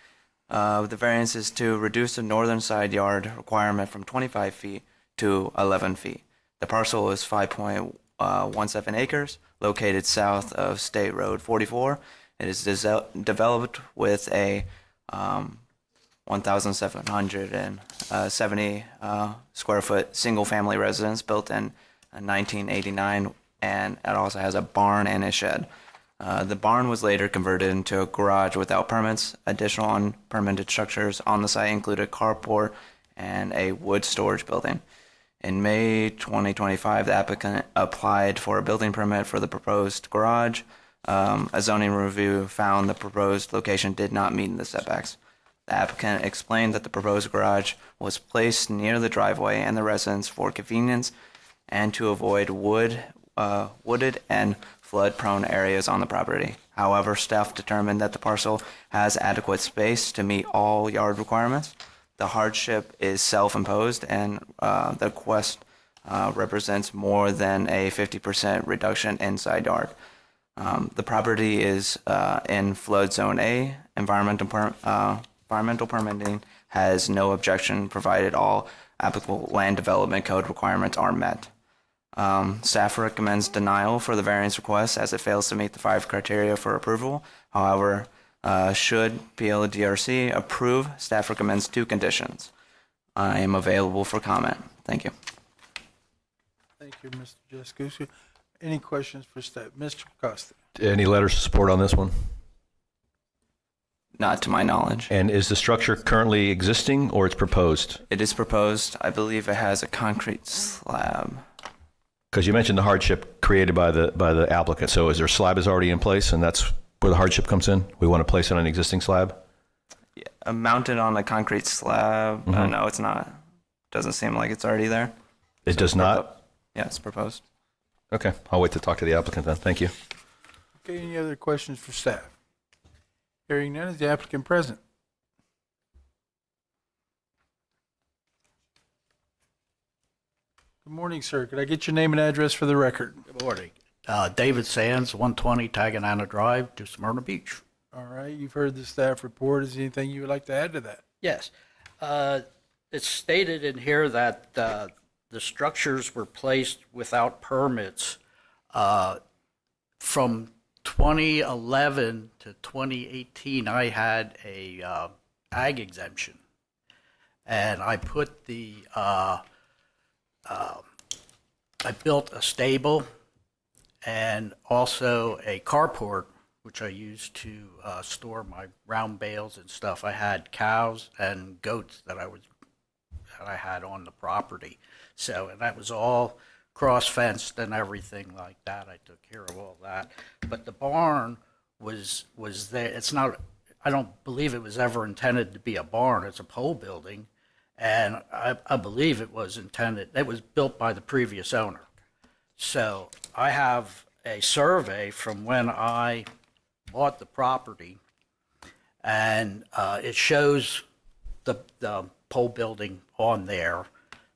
The variance is to reduce the northern side yard requirement from 25 feet to 11 feet. The parcel is 5.17 acres, located south of State Road 44. It is developed with a 1,770 square foot single family residence built in 1989, and it also has a barn and a shed. The barn was later converted into a garage without permits. Additional unpermitted structures on the site include a carport and a wood storage building. In May 2025, the applicant applied for a building permit for the proposed garage. A zoning review found the proposed location did not meet the setbacks. The applicant explained that the proposed garage was placed near the driveway and the residence for convenience and to avoid wooded and flood-prone areas on the property. However, staff determined that the parcel has adequate space to meet all yard requirements. The hardship is self-imposed, and the request represents more than a 50% reduction in side yard. The property is in flood zone A. Environmental permitting has no objection provided all applicable land development code requirements are met. Staff recommends denial for the variance request as it fails to meet the 5 criteria for approval. However, should PLDRC approve, staff recommends 2 conditions. I am available for comment. Thank you. Thank you, Mr. Jaskula. Any questions for staff? Mr. Costa? Any letters of support on this one? Not to my knowledge. And is the structure currently existing, or it's proposed? It is proposed. I believe it has a concrete slab. Because you mentioned the hardship created by the applicant. So is there slab is already in place, and that's where the hardship comes in? We want to place it on an existing slab? Yeah, mounted on a concrete slab. No, it's not. Doesn't seem like it's already there. It does not? Yeah, it's proposed. Okay, I'll wait to talk to the applicant then. Thank you. Okay, any other questions for staff? Hearing none, is the applicant present? Good morning, sir. Could I get your name and address for the record? Good morning. David Sands, 120 Taganana Drive, to Smyrna Beach. All right, you've heard the staff report. Is there anything you would like to add to that? Yes. It's stated in here that the structures were placed without permits from 2011 to 2018. I had a ag exemption, and I put I built a stable and also a carport, which I used to store my round bales and stuff. I had cows and goats that I had on the property. So, and that was all cross-fenced and everything like that. I took care of all that. But the barn was there. It's not, I don't believe it was ever intended to be a barn. It's a pole building. And I believe it was intended, it was built by the previous owner. So I have a survey from when I bought the property, and it shows the pole building on there.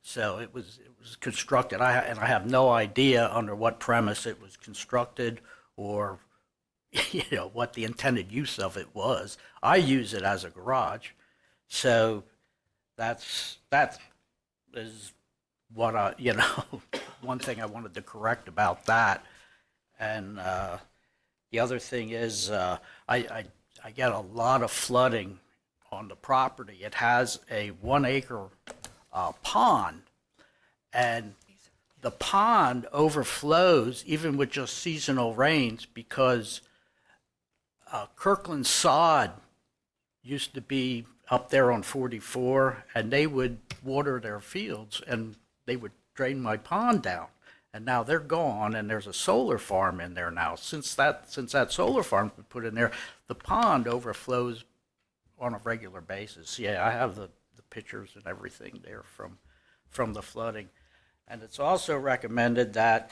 So it was constructed. I have no idea under what premise it was constructed or what the intended use of it was. I use it as a garage, so that is what one thing I wanted to correct about that. And the other thing is I get a lot of flooding on the property. It has a 1 acre pond, and the pond overflows even with just seasonal rains because Kirkland sod used to be up there on 44, and they would water their fields and they would drain my pond down. And now they're gone, and there's a solar farm in there now. Since that solar farm was put in there, the pond overflows on a regular basis. Yeah, I have the pictures and everything there from the flooding. And it's also recommended that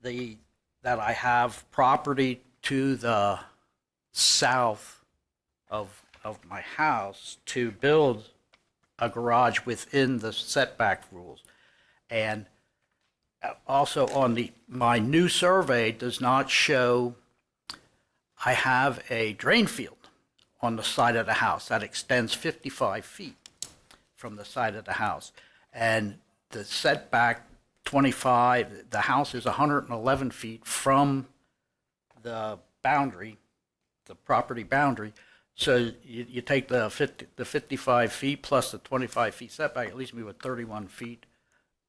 I have property to the south of my house to build a garage within the setback rules. And also on my new survey does not show I have a drain field on the side of the house that extends 55 feet from the side of the house. And the setback 25, the house is 111 feet from the boundary, the property boundary. So you take the 55 feet plus the 25 feet setback, it leaves me with 31 feet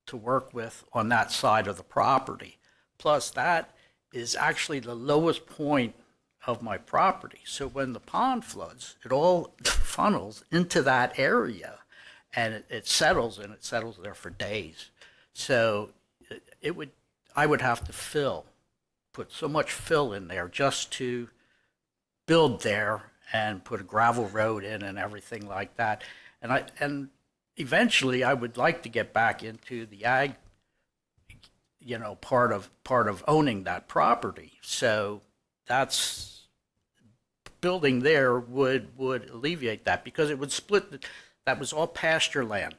to work with on that side of the property. Plus that is actually the lowest point of my property. So when the pond floods, it all funnels into that area, and it settles, and it settles there for days. So I would have to put so much fill in there just to build there and put a gravel road in and everything like that. And eventually I would like to get back into the ag, part of owning that property. So that's building there would alleviate that, because it would split. That was all pasture land,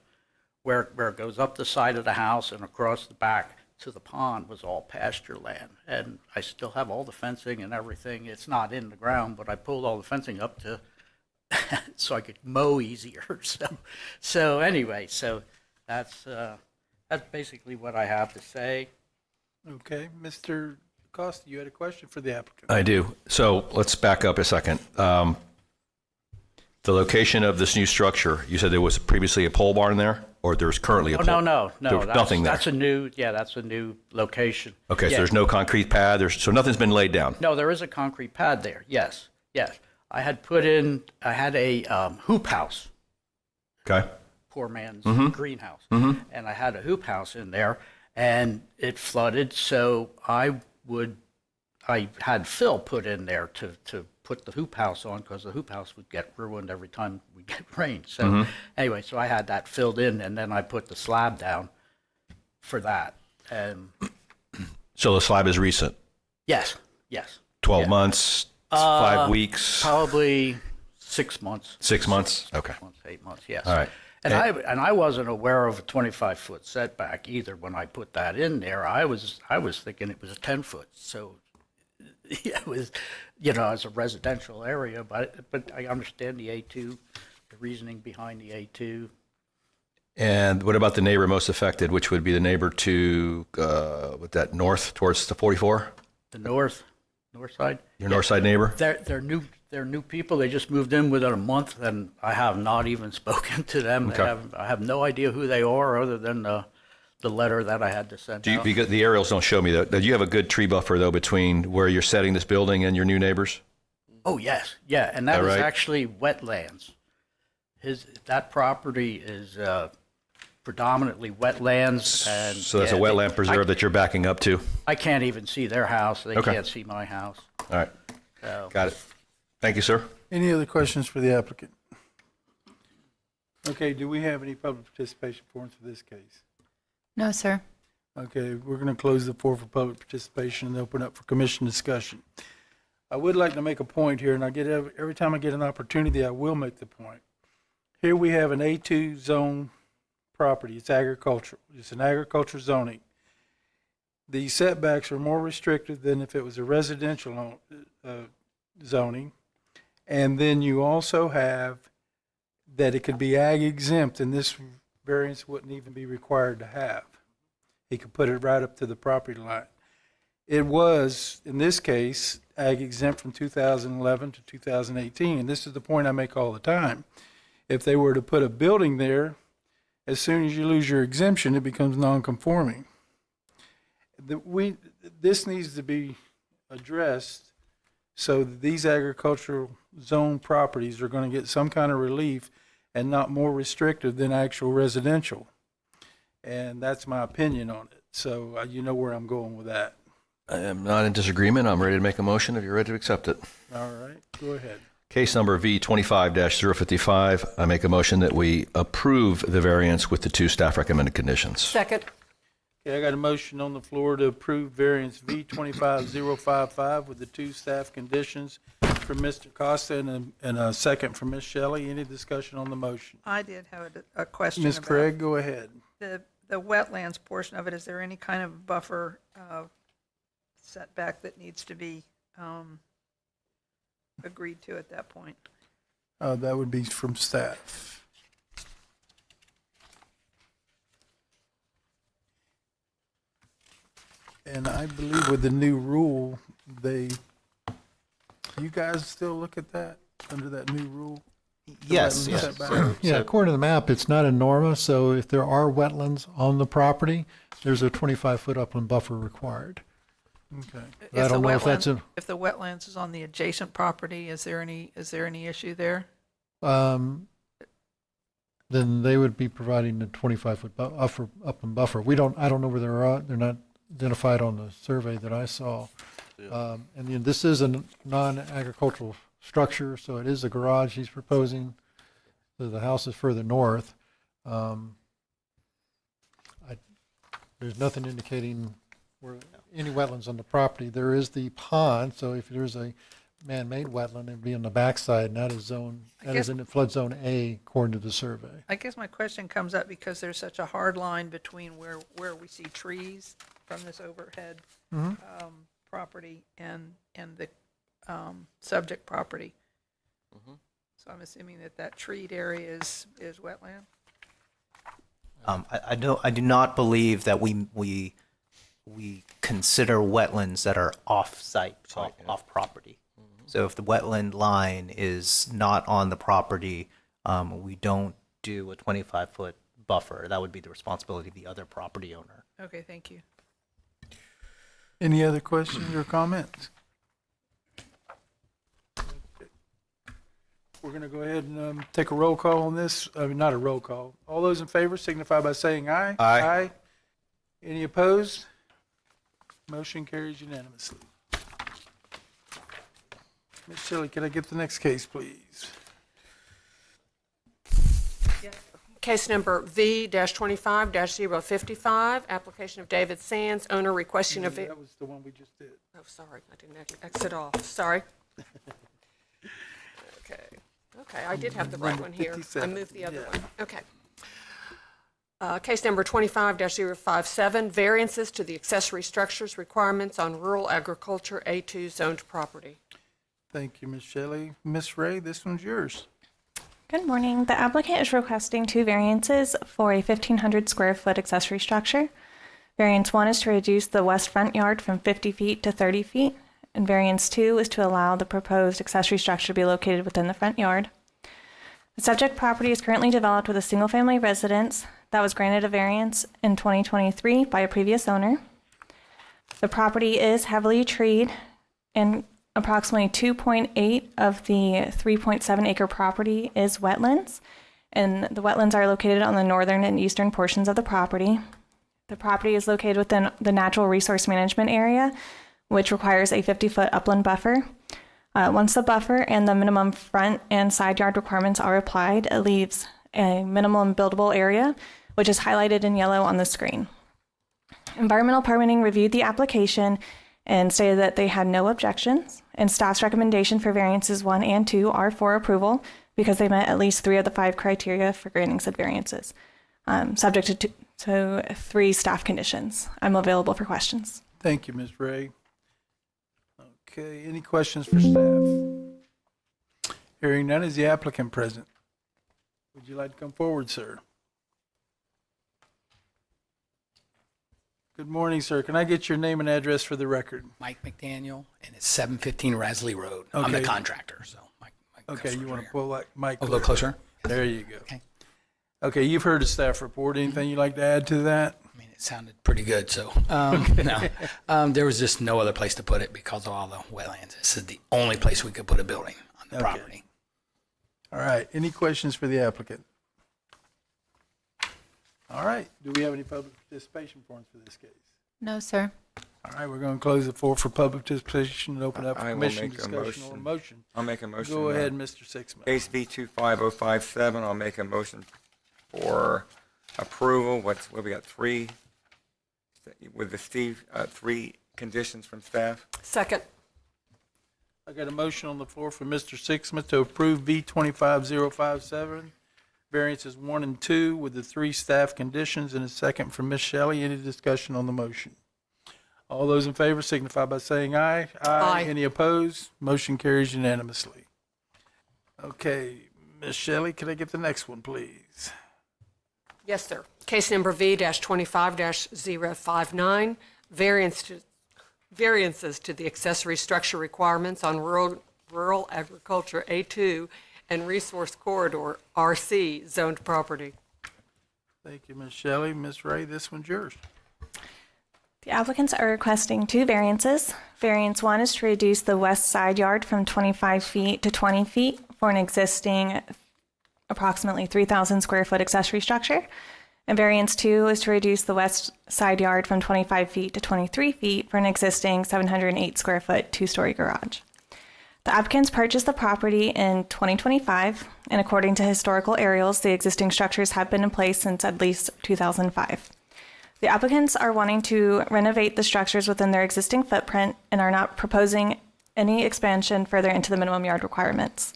where it goes up the side of the house and across the back to the pond was all pasture land. And I still have all the fencing and everything. It's not in the ground, but I pulled all the fencing up to so I could mow easier. So anyway, so that's basically what I have to say. Okay, Mr. Costa, you had a question for the applicant. I do. So let's back up a second. The location of this new structure, you said there was previously a pole barn there, or there's currently a pole? No. There's nothing there. That's a new location. Okay, Yeah. so there's no concrete pad. So nothing's been laid down. No, there is a concrete pad there. Yes. I had a hoop house. Okay. Poor man's Mhm. greenhouse. Mhm. And I had a hoop house in there, and it flooded. So I had fill put in there to put the hoop house on, because the hoop house would get ruined every time we get rain. So anyway, so I had that filled in, and then I put the slab down for that. And So the slab is recent. yes. 12 months, 5 weeks, Probably 6 months. 6 months. Okay. 8 months, yes. All right. And I wasn't aware of a 25-foot setback either when I put that in there. I was thinking it was a 10-foot. So it was, as a residential area, but I understand the A2 the reasoning behind the A2. And what about the neighbor most affected, which would be the neighbor to, with that north towards the 44? The north side? Your north side neighbor? They're new people. They just moved in within a month, and I have not even spoken to them. Okay. I have no idea who they are other than the letter that I had to send out. Because the aerials don't show me that. Do you have a good tree buffer, though, between where you're setting this building and your new neighbors? Oh, yes. Yeah, and that All is right. actually wetlands. That property is predominantly wetlands. And So that's a wetland preserve that you're backing up to? I can't even see their house. They Okay. can't see my house. All right. So, Got it. Thank you, sir. Any other questions for the applicant? Okay, do we have any public participation forms for this case? No, sir. Okay, we're going to close the floor for public participation and open up for commission discussion. I would like to make a point here, and I get every time I get an opportunity, I will make the point. Here we have an A2 zone property. It's agricultural. It's an agriculture zoning. The setbacks are more restrictive than if it was a residential zoning. And then you also have that it could be ag exempt, and this variance wouldn't even be required to have. He could put it right up to the property line. It was, in this case, ag exempt from 2011 to 2018, and this is the point I make all the time. If they were to put a building there, as soon as you lose your exemption, it becomes non-conforming. This needs to be addressed so that these agricultural zone properties are going to get some kind of relief and not more restrictive than actual residential. And that's my opinion on it. So you know where I'm going with that. I am not in disagreement. I'm ready to make a motion if you're ready to accept it. All right, go ahead. Case number V25-055, I make a motion that we approve the variance with the two staff recommended conditions. Second. Okay, I got a motion on the floor to approve variance V25055 with the two staff conditions from Mr. Costa and a second from Ms. Shelley. Any discussion on the motion? I did have a question Ms. about Craig, go ahead. the wetlands portion of it. Is there any kind of buffer setback that needs to be agreed to at that point? That would be from staff. And I believe with the new rule, you guys still look at that under that new rule? Yes, The yes. wetland setback? Yeah, according to the map, it's not enormous, so if there are wetlands on the property, there's a 25-foot upland buffer required. Okay. I don't know if that's If the wetlands is on the adjacent property, is there any issue there? then they would be providing the 25-foot upland buffer. I don't know where they're not identified on the survey that I saw. And then this is a non-agricultural structure, so it is a garage he's proposing. So the house is further north. There's nothing indicating where any wetlands on the property. There is the pond, so if there's a man-made wetland, it'd be on the backside, and that is in flood zone A, according to the survey. I guess my question comes up because there's such a hard line between where we see trees from this overhead property and the subject property. So I'm assuming that treed area is wetland? I do not believe that we consider wetlands that are off-site, off property. So if the wetland line is not on the property, we don't do a 25-foot buffer. That would be the responsibility of the other property owner. Okay, thank you. Any other questions or comments? We're going to go ahead and take a roll call on this. I mean, not a roll call. All those in favor signify by saying aye. Aye. Any opposed? Motion carries unanimously. Ms. Shelley, can I get the next case, please? Case number V-25-055, application of David Sands, owner requesting a... That was the one we just did. Oh, sorry, I didn't exit off, sorry. Okay, I did have the right one here. I moved the other one. Okay. Case number 25-057, variances to the accessory structures requirements on rural agriculture A2 zoned property. Thank you, Ms. Shelley. Ms. Ray, this one's yours. Good morning. The applicant is requesting two variances for a 1,500 square foot accessory structure. Variance 1 is to reduce the west front yard from 50 feet to 30 feet, and variance 2 is to allow the proposed accessory structure to be located within the front yard. The subject property is currently developed with a single-family residence that was granted a variance in 2023 by a previous owner. The property is heavily treed, and approximately 2.8 of the 3.7 acre property is wetlands, and the wetlands are located on the northern and eastern portions of the property. The property is located within the natural resource management area, which requires a 50-foot upland buffer. Once the buffer and the minimum front and side yard requirements are applied, it leaves a minimum buildable area, which is highlighted in yellow on the screen. Environmental permitting reviewed the application and stated that they had no objections, and staff's recommendation for variances 1 and 2 are for approval because they met at least 3 of the 5 criteria for granting said variances, subject to 3 staff conditions. I'm available for questions. Thank you, Ms. Ray. Okay, any questions for staff? Hearing none, is the applicant present? Would you like to come forward, sir? Good morning, sir. Can I get your name and address for the record? Mike McDaniel, and it's 715 Rasley Road. I'm the Okay. contractor, so Mike Okay, you want to pull that mic a little closer? There you go. Okay. Okay, you've heard the staff report. Anything you'd like to add to that? I mean, it sounded pretty good, so no. There was just no other place to put it because of all the wetlands. This is the only place we could put a building on the property. All right, any questions for the applicant? All right, do we have any public participation forms for this case? No, sir. All right, we're going to close the floor for public participation and open up for I will commission make a discussion or motion. motion. I'll make a motion. Go ahead, Mr. Sixman. Case B25057, I'll make a motion for approval. What we got, 3, with the Steve, 3 conditions from staff? Second. I got a motion on the floor for Mr. Sixman to approve V25057, variances 1 and 2 with the 3 staff conditions, and a second from Ms. Shelley. Any discussion on the motion? All those in favor signify by saying aye. Aye. Any opposed? Motion carries unanimously. Okay, Ms. Shelley, can I get the next one, please? Yes, sir. Case number V-25-059, variances to the accessory structure requirements on rural agriculture A2 and resource corridor RC zoned property. Thank you, Ms. Shelley. Ms. Ray, this one's yours. The applicants are requesting 2 variances. Variance 1 is to reduce the west side yard from 25 feet to 20 feet for an existing approximately 3,000 square foot accessory structure. And variance 2 is to reduce the west side yard from 25 feet to 23 feet for an existing 708 square foot 2-story garage. The applicants purchased the property in 2025, and according to historical aerials, the existing structures have been in place since at least 2005. The applicants are wanting to renovate the structures within their existing footprint and are not proposing any expansion further into the minimum yard requirements.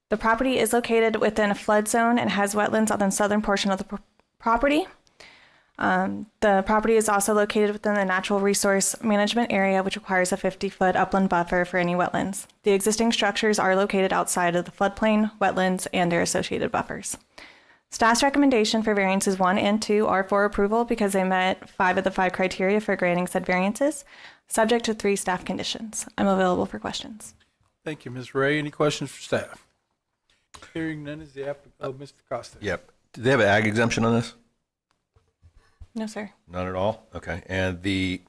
The property is located within a flood zone and has wetlands on the southern portion of the property. The property is also located within the natural resource management area, which requires a 50-foot upland buffer for any wetlands. The existing structures are located outside of the floodplain, wetlands, and their associated buffers. Staff's recommendation for variances 1 and 2 are for approval because they met 5 of the 5 criteria for granting said variances, subject to 3 staff conditions. I'm available for questions. Thank you, Ms. Ray. Any questions for staff? Hearing none, is the applicant, Mr. Costa. Yep. Do they have an ag exemption on this? No, sir. None at all? Okay. And the,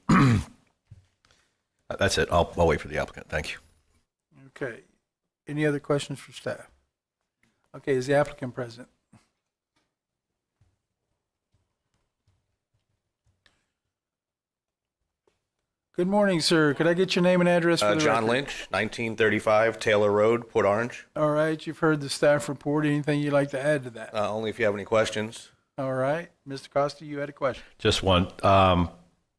that's it. I'll wait for the applicant. Thank you. Okay. Any other questions for staff? Okay, is the applicant present? Good morning, sir. Could I get your name and address for the John record? Lynch, 1935 Taylor Road, Port Orange. All right, you've heard the staff report. Anything you'd like to add to that? Only if you have any questions. All right. Mr. Costa, you had a question. Just one.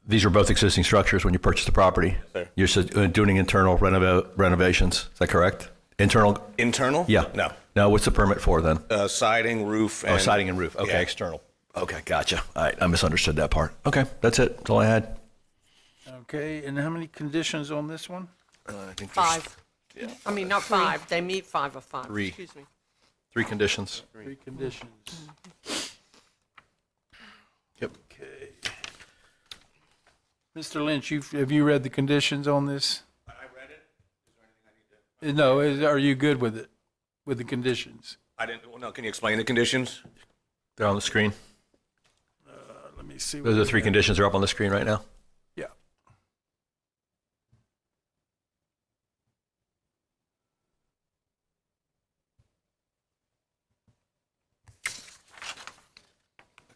These are both existing structures when you purchased the property. Sir. You're doing internal renovations. Is that correct? Internal? Internal? Yeah. No. No, what's the permit for then? Siding, roof, and... Oh, siding and roof. Okay, yeah. external. Okay, gotcha. All right, I misunderstood that part. Okay, that's it. That's all I had. Okay, and how many conditions on this one? I think 5. I mean, not 5. They meet 5 of 5. 3. Excuse me. 3 conditions. 3 conditions. Yep. Okay. Mr. Lynch, have you read the conditions on this? I read it. Is there anything I need to? No, are you good with it, with the conditions? I didn't, well, no, can you explain the conditions? They're on the screen. Let me see. Those are the 3 conditions are up on the screen right now. Yeah.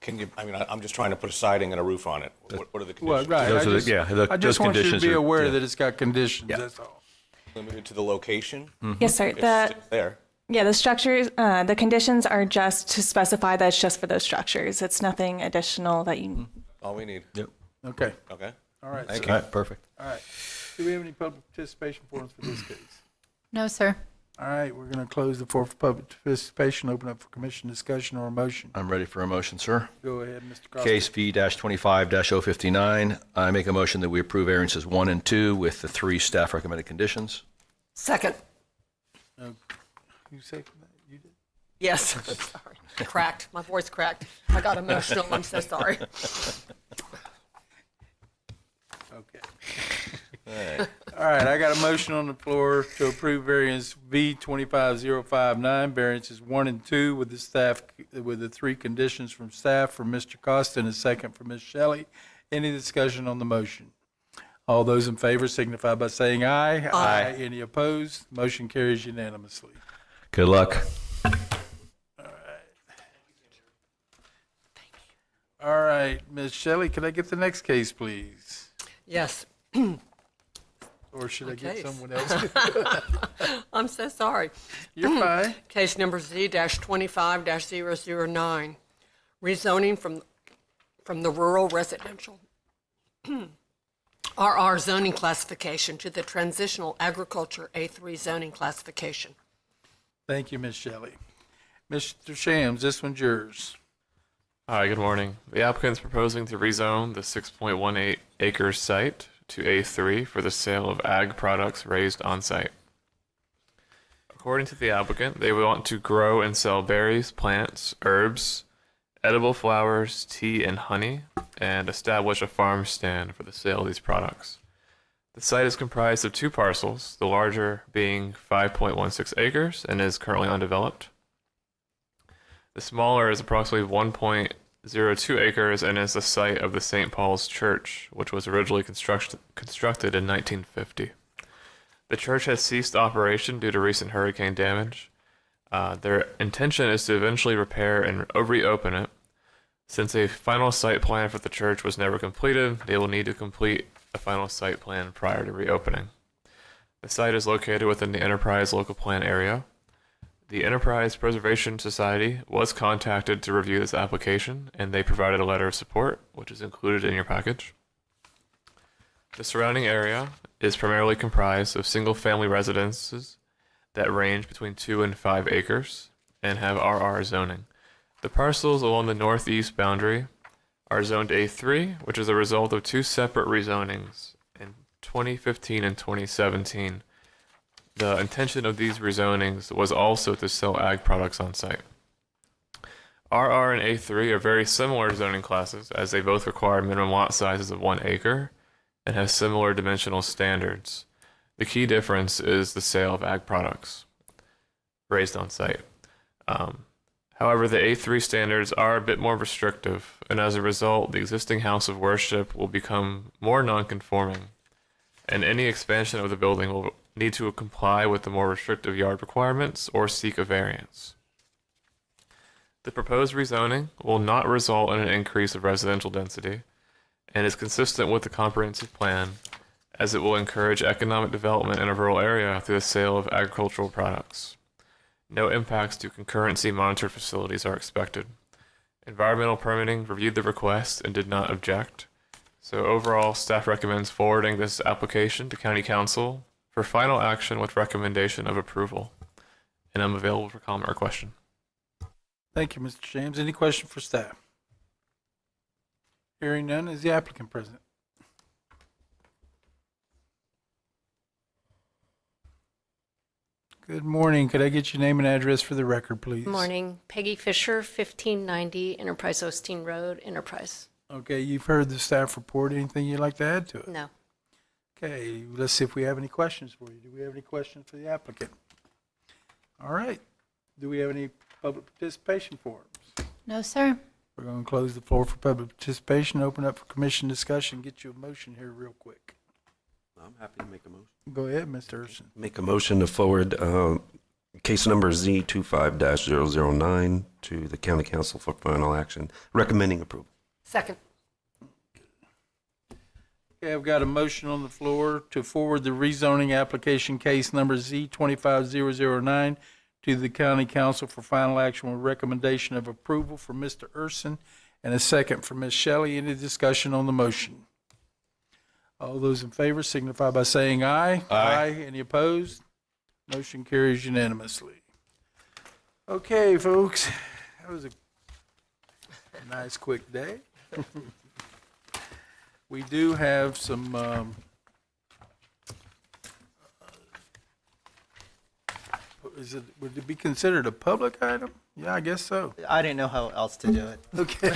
Can you, I mean, I'm just trying to put a siding and a roof on it. What are the Well, conditions? right. Those are the- I those just want you to conditions be are- aware yeah. that it's got conditions, that's all. Limited to the location? Yes, sir. It's there. Yeah, the structures, the conditions are just to specify that it's just for those structures. It's nothing additional that you. All we need. Yep. Okay. Okay. All right. Thank so- you. All right, perfect. All right. Do we have any public participation forms for this case? No, sir. All right, we're going to close the floor for public participation, open up for commission discussion or a motion. I'm ready for a motion, sir. Go ahead, Mr. Costa. Case V-25-059. I make a motion that we approve variances 1 and 2 with the 3 staff recommended conditions. Second. You second that? You did? Yes. Sorry. Cracked. My voice cracked. I got emotional. I'm so sorry. Okay. All right, I got a motion on the floor to approve variance V-25059, variances 1 and 2 with the staff, with the 3 conditions from staff from Mr. Costa and a second from Ms. Shelley. Any discussion on the motion? All those in favor signify by saying aye. Aye. Any opposed? Motion carries unanimously. Good luck. All right, Ms. Shelley, can I get the next case, please? Yes. Or should I get Case. someone else? I'm so sorry. You're fine. Case number Z-25-009, rezoning from the rural residential RR zoning classification to the transitional agriculture A3 zoning classification. Thank you, Ms. Shelley. Mr. Shams, this one's yours. Hi, good morning. The applicant is proposing to rezone the 6.18 acre site to A3 for the sale of ag products raised on site. According to the applicant, they want to grow and sell berries, plants, herbs, edible flowers, tea, and honey, and establish a farm stand for the sale of these products. The site is comprised of 2 parcels, the larger being 5.16 acres and is currently undeveloped. The smaller is approximately 1.02 acres and is the site of the St. Paul's Church, which was originally constructed in 1950. The church has ceased operation due to recent hurricane damage. Their intention is to eventually repair and reopen it. Since a final site plan for the church was never completed, they will need to complete a final site plan prior to reopening. The site is located within the Enterprise Local Plan area. The Enterprise Preservation Society was contacted to review this application, and they provided a letter of support, which is included in your package. The surrounding area is primarily comprised of single-family residences that range between 2 and 5 acres and have RR zoning. The parcels along the northeast boundary are zoned A3, which is a result of 2 separate rezonings in 2015 and 2017. The intention of these rezonings was also to sell ag products on site. RR and A3 are very similar zoning classes as they both require minimum lot sizes of 1 acre and have similar dimensional standards. The key difference is the sale of ag products raised on site. However, the A3 standards are a bit more restrictive, and as a result, the existing house of worship will become more non-conforming, and any expansion of the building will need to comply with the more restrictive yard requirements or seek a variance. The proposed rezoning will not result in an increase of residential density and is consistent with the comprehensive plan, as it will encourage economic development in a rural area through the sale of agricultural products. No impacts to concurrency monitored facilities are expected. Environmental permitting reviewed the request and did not object. So overall, staff recommends forwarding this application to County Council for final action with recommendation of approval. And I'm available for comment or question. Thank you, Mr. James. Any question for staff? Hearing none, is the applicant present? Good morning. Could I get your name and address for the record, please? Morning. Peggy Fisher, 1590 Enterprise Osteen Road, Enterprise. Okay, you've heard the staff report. Anything you'd like to add to it? No. Okay, let's see if we have any questions for you. Do we have any questions for the applicant? All right. Do we have any public participation forms? No, sir. We're going to close the floor for public participation, open up for commission discussion, get you a motion here real quick. I'm happy to make a motion. Go ahead, Mr. Urson. Make a motion to forward case number Z25-009 to the County Council for final action, recommending approval. Second. Okay, I've got a motion on the floor to forward the rezoning application case number Z25009 to the County Council for final action with recommendation of approval for Mr. Urson and a second for Ms. Shelley. Any discussion on the motion? All those in favor signify by saying aye. Aye. Any opposed? Motion carries unanimously. Okay, folks, that was a nice, quick day. We do have some would it be considered a public item? Yeah, I guess so. I didn't know how else to do it. Okay.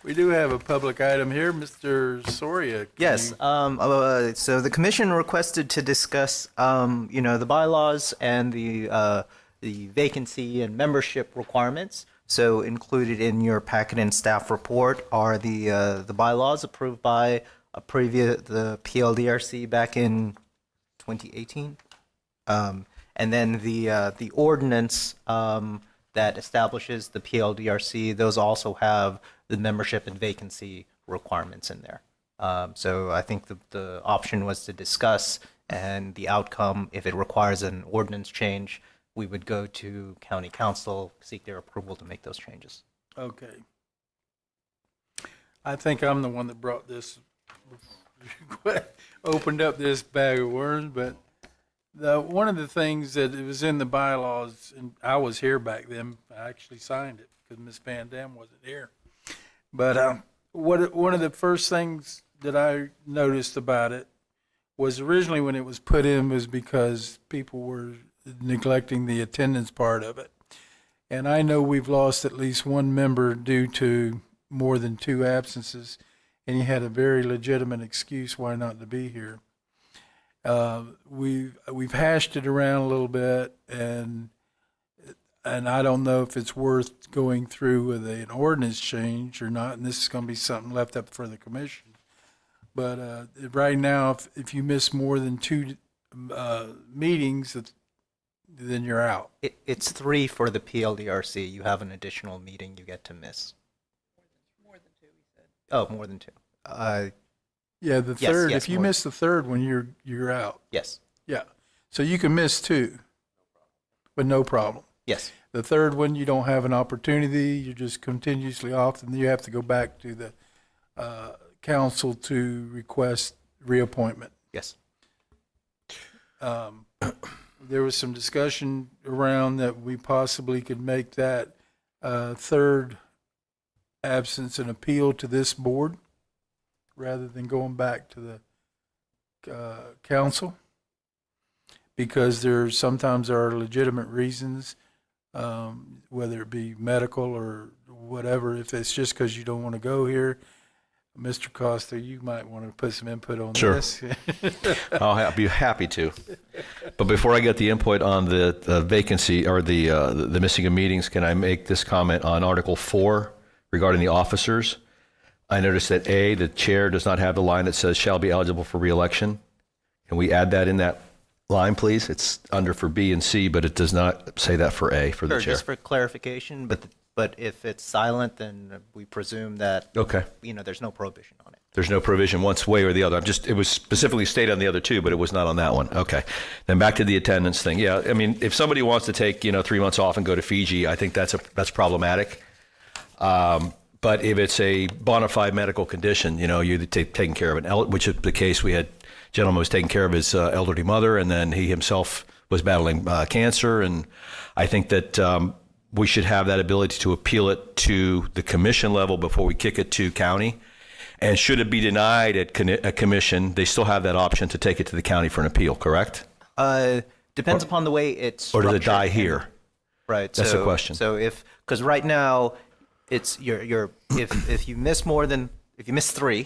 We do have a public item here. Mr. Soria. Yes. So the commission requested to discuss, the bylaws and the vacancy and membership requirements. So included in your packet and staff report are the bylaws approved by the PLDRC back in 2018. And then the ordinance that establishes the PLDRC, those also have the membership and vacancy requirements in there. So I think the option was to discuss, and the outcome, if it requires an ordinance change, we would go to county council, seek their approval to make those changes. Okay. I think I'm the one that brought this, opened up this bag of worms, but one of the things that it was in the bylaws, and I was here back then, I actually signed it because Ms. Van Dam wasn't here. But one of the first things that I noticed about it was originally when it was put in was because people were neglecting the attendance part of it. And I know we've lost at least one member due to more than 2 absences, and he had a very legitimate excuse why not to be here. We've hashed it around a little bit, and I don't know if it's worth going through with an ordinance change or not, and this is going to be something left up for the commission. But right now, if you miss more than 2 meetings, then you're out. It's 3 for the PLDRC. You have an additional meeting you get to miss. More than 2, he said. Oh, more than 2. Yeah, the third. yes, if you more. miss the third one, you're out. Yes. Yeah. So you can miss 2, but no problem. Yes. The third one, you don't have an opportunity. You're just continuously off, and you have to go back to the council to request reappointment. Yes. There was some discussion around that we possibly could make that third absence an appeal to this board rather than going back to the council, because sometimes there are legitimate reasons, whether it be medical or whatever. If it's just because you don't want to go here, Mr. Costa, you might want to put some input on this. I'll be happy to. But before I get the input on the vacancy or the missing of meetings, can I make this comment on Article 4 regarding the officers? I noticed that A, the chair does not have the line that says shall be eligible for re-election. Can we add that in that line, please? It's under for B and C, but it does not say that for A, for the chair. Just for clarification, but if it's silent, then we presume that, Okay. There's no prohibition on it. There's no provision one way or the other. It was specifically stated on the other 2, but it was not on that one. Okay. Then back to the attendance thing. Yeah, I mean, if somebody wants to take, 3 months off and go to Fiji, I think that's problematic. But if it's a bona fide medical condition, you're taking care of it, which is the case. We had a gentleman who was taking care of his elderly mother, and then he himself was battling cancer. And I think that we should have that ability to appeal it to the commission level before we kick it to county. And should it be denied at a commission, they still have that option to take it to the county for an appeal, correct? Depends upon the way it's Or does it structured die and- here? Right. That's the question. So because right now, it's if you miss more than if you miss three,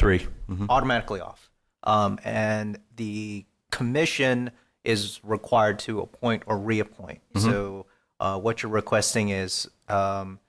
automatically off, and the commission is required to appoint or reappoint. So what you're requesting is that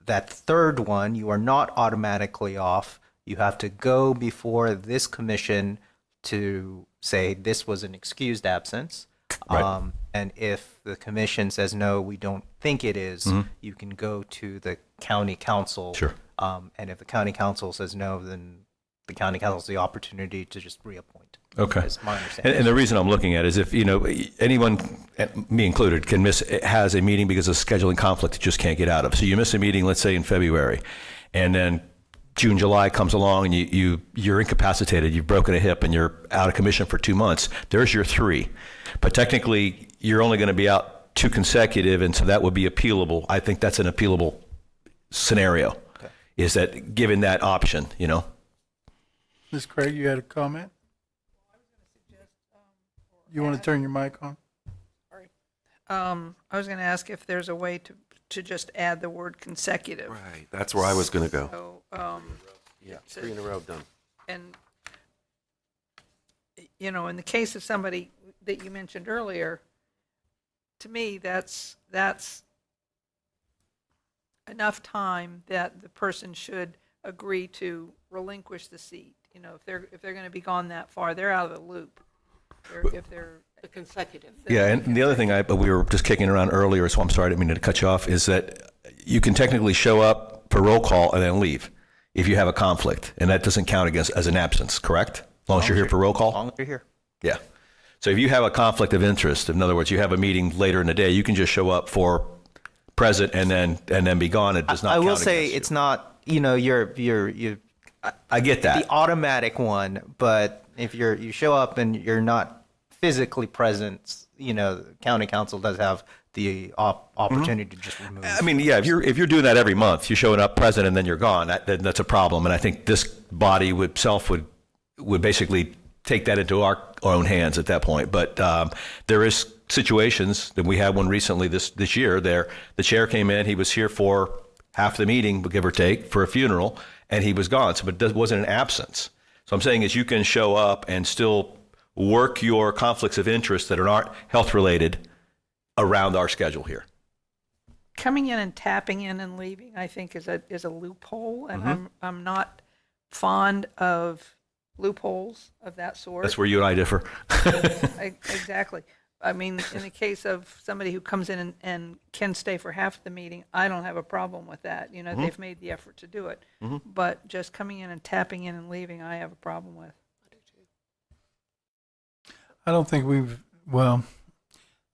third one, you are not automatically off. You have to go before this commission to say this was an excused absence. Right. And if the commission says, no, we don't think it is, you can go to the county council. Sure. And if the county council says no, then the county council has the opportunity to just reappoint. Okay. Is my understanding. And the reason I'm looking at is if, anyone, me included, has a meeting because of scheduling conflict it just can't get out of. So you miss a meeting, let's say in February, and then June, July comes along and you're incapacitated, you've broken a hip and you're out of commission for 2 months. There's your 3. But technically, you're only going to be out 2 consecutive, and so that would be appealable. I think that's an appealable scenario, is that given that option, Ms. Craig, you had a comment? You want to turn your mic on? I was going to ask if there's a way to just add the word consecutive. Right, that's where I was going to go. So, Yeah, 3 in a row, done. and, in the case of somebody that you mentioned earlier, to me, that's enough time that the person should agree to relinquish the seat. If they're going to be gone that far, they're out of the loop. If they're The consecutive. Yeah, and the other thing we were just kicking around earlier, so I'm sorry, I didn't mean to cut you off, is that you can technically show up for roll call and then leave if you have a conflict, and that doesn't count as an absence, correct? As long as you're here for roll call? As long as you're here. Yeah. So if you have a conflict of interest, in other words, you have a meeting later in the day, you can just show up for present and then be gone. It does not I count will say against you. it's not, you I get that. the automatic one, but if you show up and you're not physically present, the county council does have the opportunity to just remove. I mean, yeah, if you're doing that every month, you're showing up present and then you're gone, then that's a problem. And I think this body itself would basically take that into our own hands at that point. But there is situations that we had one recently this year. The chair came in, he was here for half the meeting, give or take, for a funeral, and he was gone. So, but it wasn't an absence. So I'm saying is you can show up and still work your conflicts of interest that are not health related around our schedule here. coming in and tapping in and leaving, I think is a loophole, and I'm not fond of loopholes of that sort. That's where you and I differ. Exactly. I mean, in the case of somebody who comes in and can stay for half the meeting, I don't have a problem with that. They've made the effort to do it. But just coming in and tapping in and leaving, I have a problem with. I don't think well,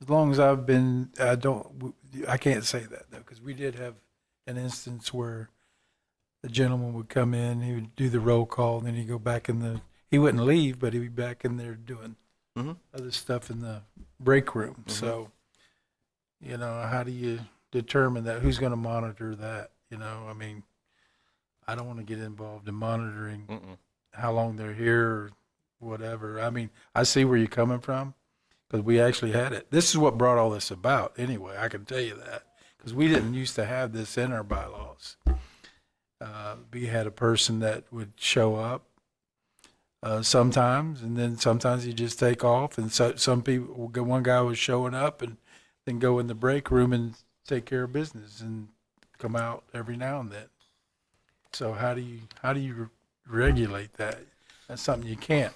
as long as I've been, I can't say that though, because we did have an instance where the gentleman would come in, he would do the roll call, and then he'd go back he wouldn't leave, but he'd be back in there doing other stuff in the break room. So, how do you determine that? Who's going to monitor that? I mean, I don't want to get involved in monitoring how long they're here or whatever. I mean, I see where you're coming from, because we actually had it. This is what brought all this about anyway, I can tell you that, because we didn't used to have this in our bylaws. We had a person that would show up sometimes, and then sometimes he just take off, and so some people, one guy was showing up and then go in the break room and take care of business and come out every now and then. So how do you regulate that? That's something you can't.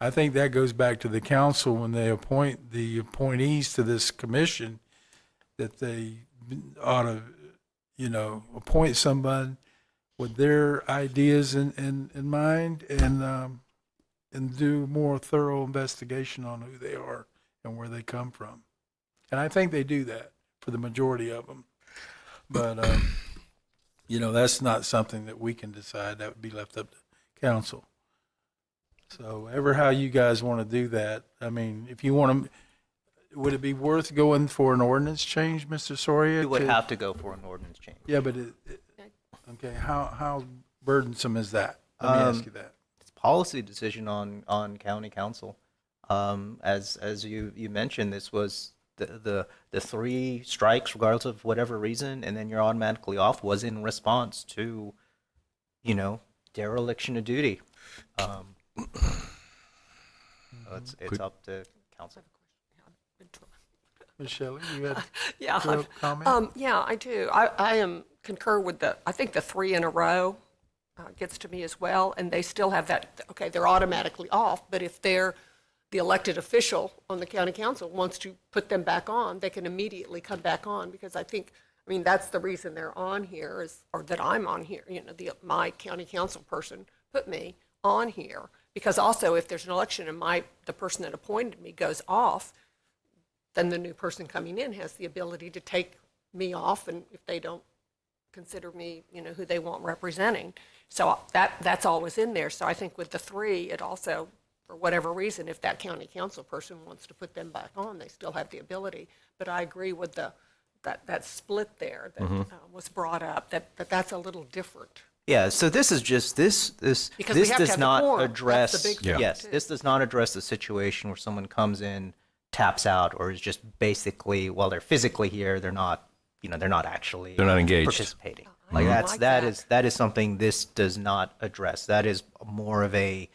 I think that goes back to the council when they appoint the appointees to this commission, that they ought to, appoint someone with their ideas in mind, and do more thorough investigation on who they are and where they come from. And I think they do that for the majority of them. But, that's not something that we can decide. That would be left up to council. So how you guys want to do that, I mean, if you want to, would it be worth going for an ordinance change, Mr. Soria? You would have to go for an ordinance change. Yeah, but okay, how burdensome is that? Let me ask you that. It's a policy decision on county council. As you mentioned, this was the 3 strikes, regardless of whatever reason, and then you're automatically off, was in response to, dereliction of duty. It's up to council. Ms. Shelley, you had Yeah, a comment? yeah, I do. I concur with I think the 3 in a row gets to me as well, and they still have that, okay, they're automatically off, but if they're the elected official on the county council wants to put them back on, they can immediately come back on, because I mean, that's the reason they're on here, or that I'm on here, my county council person put me on here, because also if there's an election and the person that appointed me goes off, then the new person coming in has the ability to take me off, and if they don't consider me, who they want representing. So that's always in there. So I think with the 3, it also, for whatever reason, if that county council person wants to put them back on, they still have the ability. But I agree with that split there that was brought up, that's a little different. Yeah, so this is just this Because we have to does have the not quorum. That's address the big thing, yes, too. this does not address the situation where someone comes in, taps out, or is just basically, while they're physically here, they're not actually They're not engaged. participating. That is something this does not address. That is more of a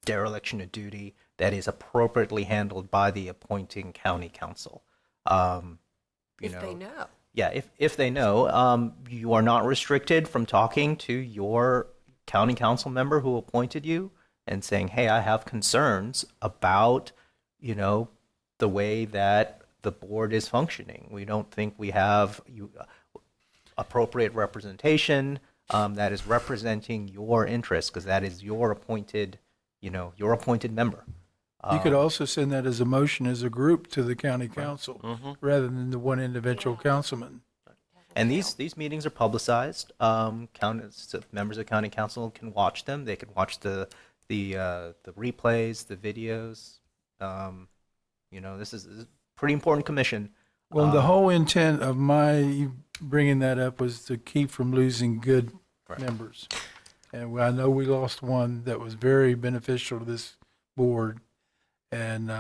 dereliction of duty that is appropriately handled by the appointing county council. If they know. Yeah, if they know, you are not restricted from talking to your county council member who appointed you and saying, hey, I have concerns about, the way that the board is functioning. We don't think we have appropriate representation that is representing your interests, because that is your appointed member. You could also send that as a motion as a group to the county council, rather than the one individual councilman. And these meetings are publicized. Members of county council can watch them. They can watch the replays, the videos. This is a pretty important commission. Well, the whole intent of my bringing that up was to keep from losing good members. And I know we lost one that was very beneficial to this board. And,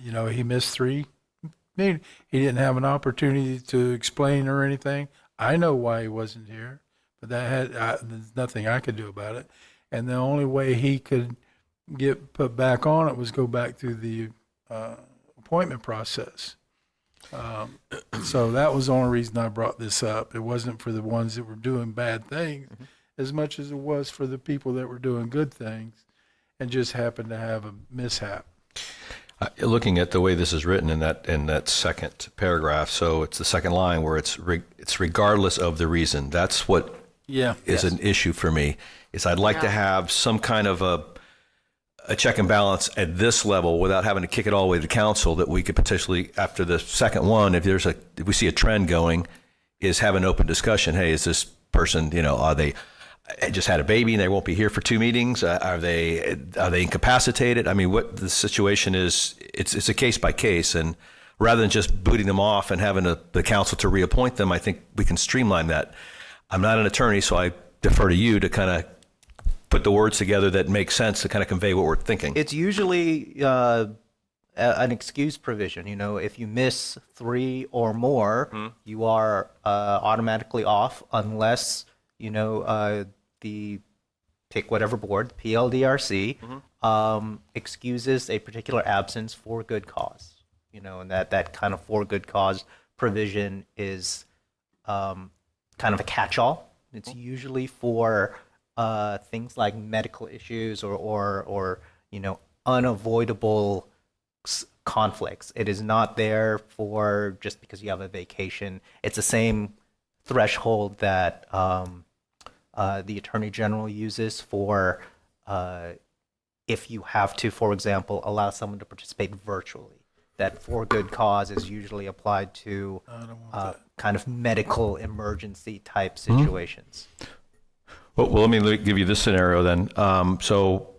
he missed 3. He didn't have an opportunity to explain or anything. I know why he wasn't here, but there's nothing I could do about it. And the only way he could get put back on it was go back through the appointment process. So that was the only reason I brought this up. It wasn't for the ones that were doing bad things as much as it was for the people that were doing good things and just happened to have a mishap. Looking at the way this is written in that second paragraph, so it's the second line where it's regardless of the reason. That's what is an issue for me. Is I'd like to have some kind of a check and balance at this level without having to kick it all the way to the council, that we could potentially, after the second one, if we see a trend going, is have an open discussion. Hey, is this person, are they just had a baby and they won't be here for 2 meetings? Are they incapacitated? I mean, what the situation is, it's a case by case, and rather than just booting them off and having the council to reappoint them, I think we can streamline that. I'm not an attorney, so I defer to you to kind of put the words together that make sense to kind of convey what we're thinking. It's usually an excuse provision. If you miss 3 or more, you are automatically off unless, pick whatever board, the PLDRC, excuses a particular absence for good cause. And that kind of for good cause provision is kind of a catch-all. It's usually for things like medical issues or unavoidable conflicts. It is not there for just because you have a vacation. It's the same threshold that the Attorney General uses for if you have to, for example, allow someone to participate virtually. That for good cause is usually applied to kind of medical emergency type situations. Well, let me give you this scenario then. So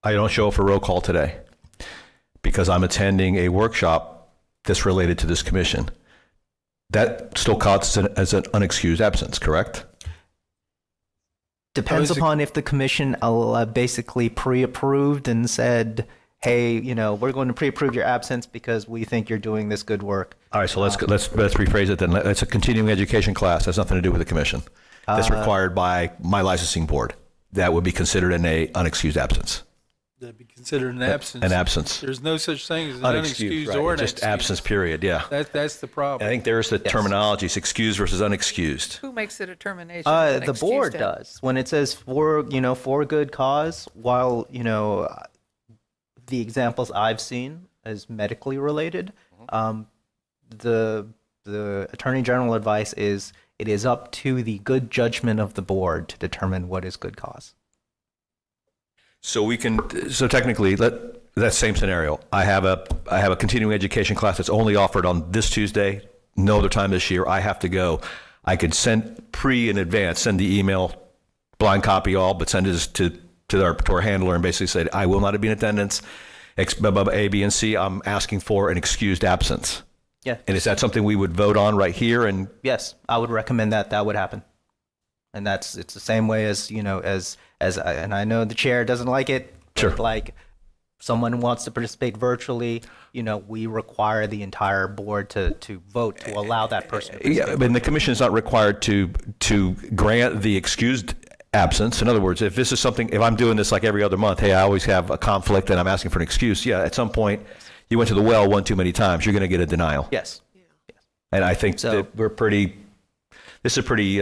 I don't show up for roll call today because I'm attending a workshop that's related to this commission. That still counts as an unexcused absence, correct? Depends is it- upon if the commission basically pre-approved and said, hey, we're going to pre-approve your absence because we think you're doing this good work. All right, so let's rephrase it then. It's a continuing education class. Has nothing to do with the commission. That's required by my licensing board. That would be considered an unexcused absence. That'd be considered an absence. An absence. There's no such thing as an unexcused right. or an Just excused. absence, period, yeah. That's the problem. I think there's the terminology. It's excused versus unexcused. Who makes the determination? of an The board excused does. When it says for good cause, while, the examples I've seen as medically related, the Attorney General advice is it is up to the good judgment of the board to determine what is good cause. So technically, that same scenario. I have a continuing education class that's only offered on this Tuesday, no other time this year. I have to go. I could send in advance, send the email, blind copy all, but send it to our handler and basically say, I will not be in attendance, A, B, and C. I'm asking for an excused absence. Yeah. And is that something we would vote on right here? And yes, I would recommend that would happen. And it's the same way as, and I know the chair doesn't like it. Sure. Like someone wants to participate virtually, we require the entire board to vote to allow that person to participate. yeah, but the commission is not required to grant the excused absence. In other words, if I'm doing this like every other month, hey, I always have a conflict and I'm asking for an excuse. Yeah, at some point you went to the well one too many times, you're going to get a denial. Yes. And I think that this is a pretty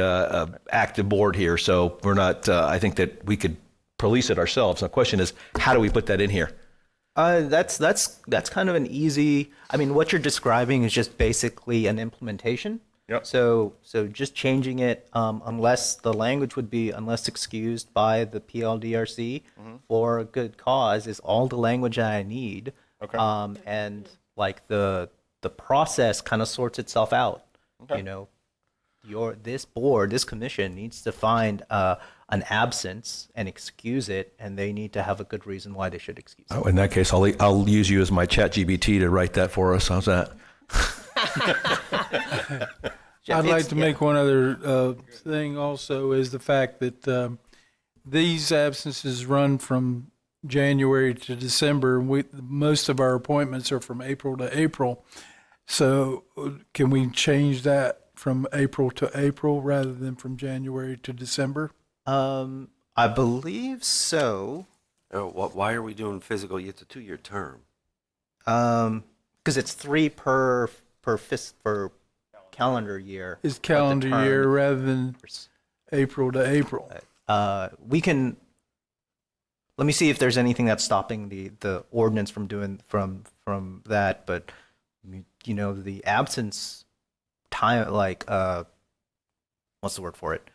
active board here, so we're not, I think that we could police it ourselves. The question is, how do we put that in here? That's kind of an easy, what you're describing is just basically an implementation. Yep. So just changing it, unless the language would be unless excused by the PLDRC for a good cause is all the language I need. Okay. And like the process kind of sorts itself out. Okay. This commission needs to find an absence and excuse it, and they need to have a good reason why they should excuse it. Oh, in that case, I'll use you as my chat GBT to write that for us. How's that? I'd like to make one other thing also is the fact that these absences run from January to December. Most of our appointments are from April to April. So can we change that from April to April rather than from January to December? I believe so. Oh, why are we doing physical? It's a 2-year term. Because it's 3 per calendar year. It's calendar year rather than April to April. Let me see if there's anything that's stopping the ordinance from doing from that. But the absence time, like what's the word for it?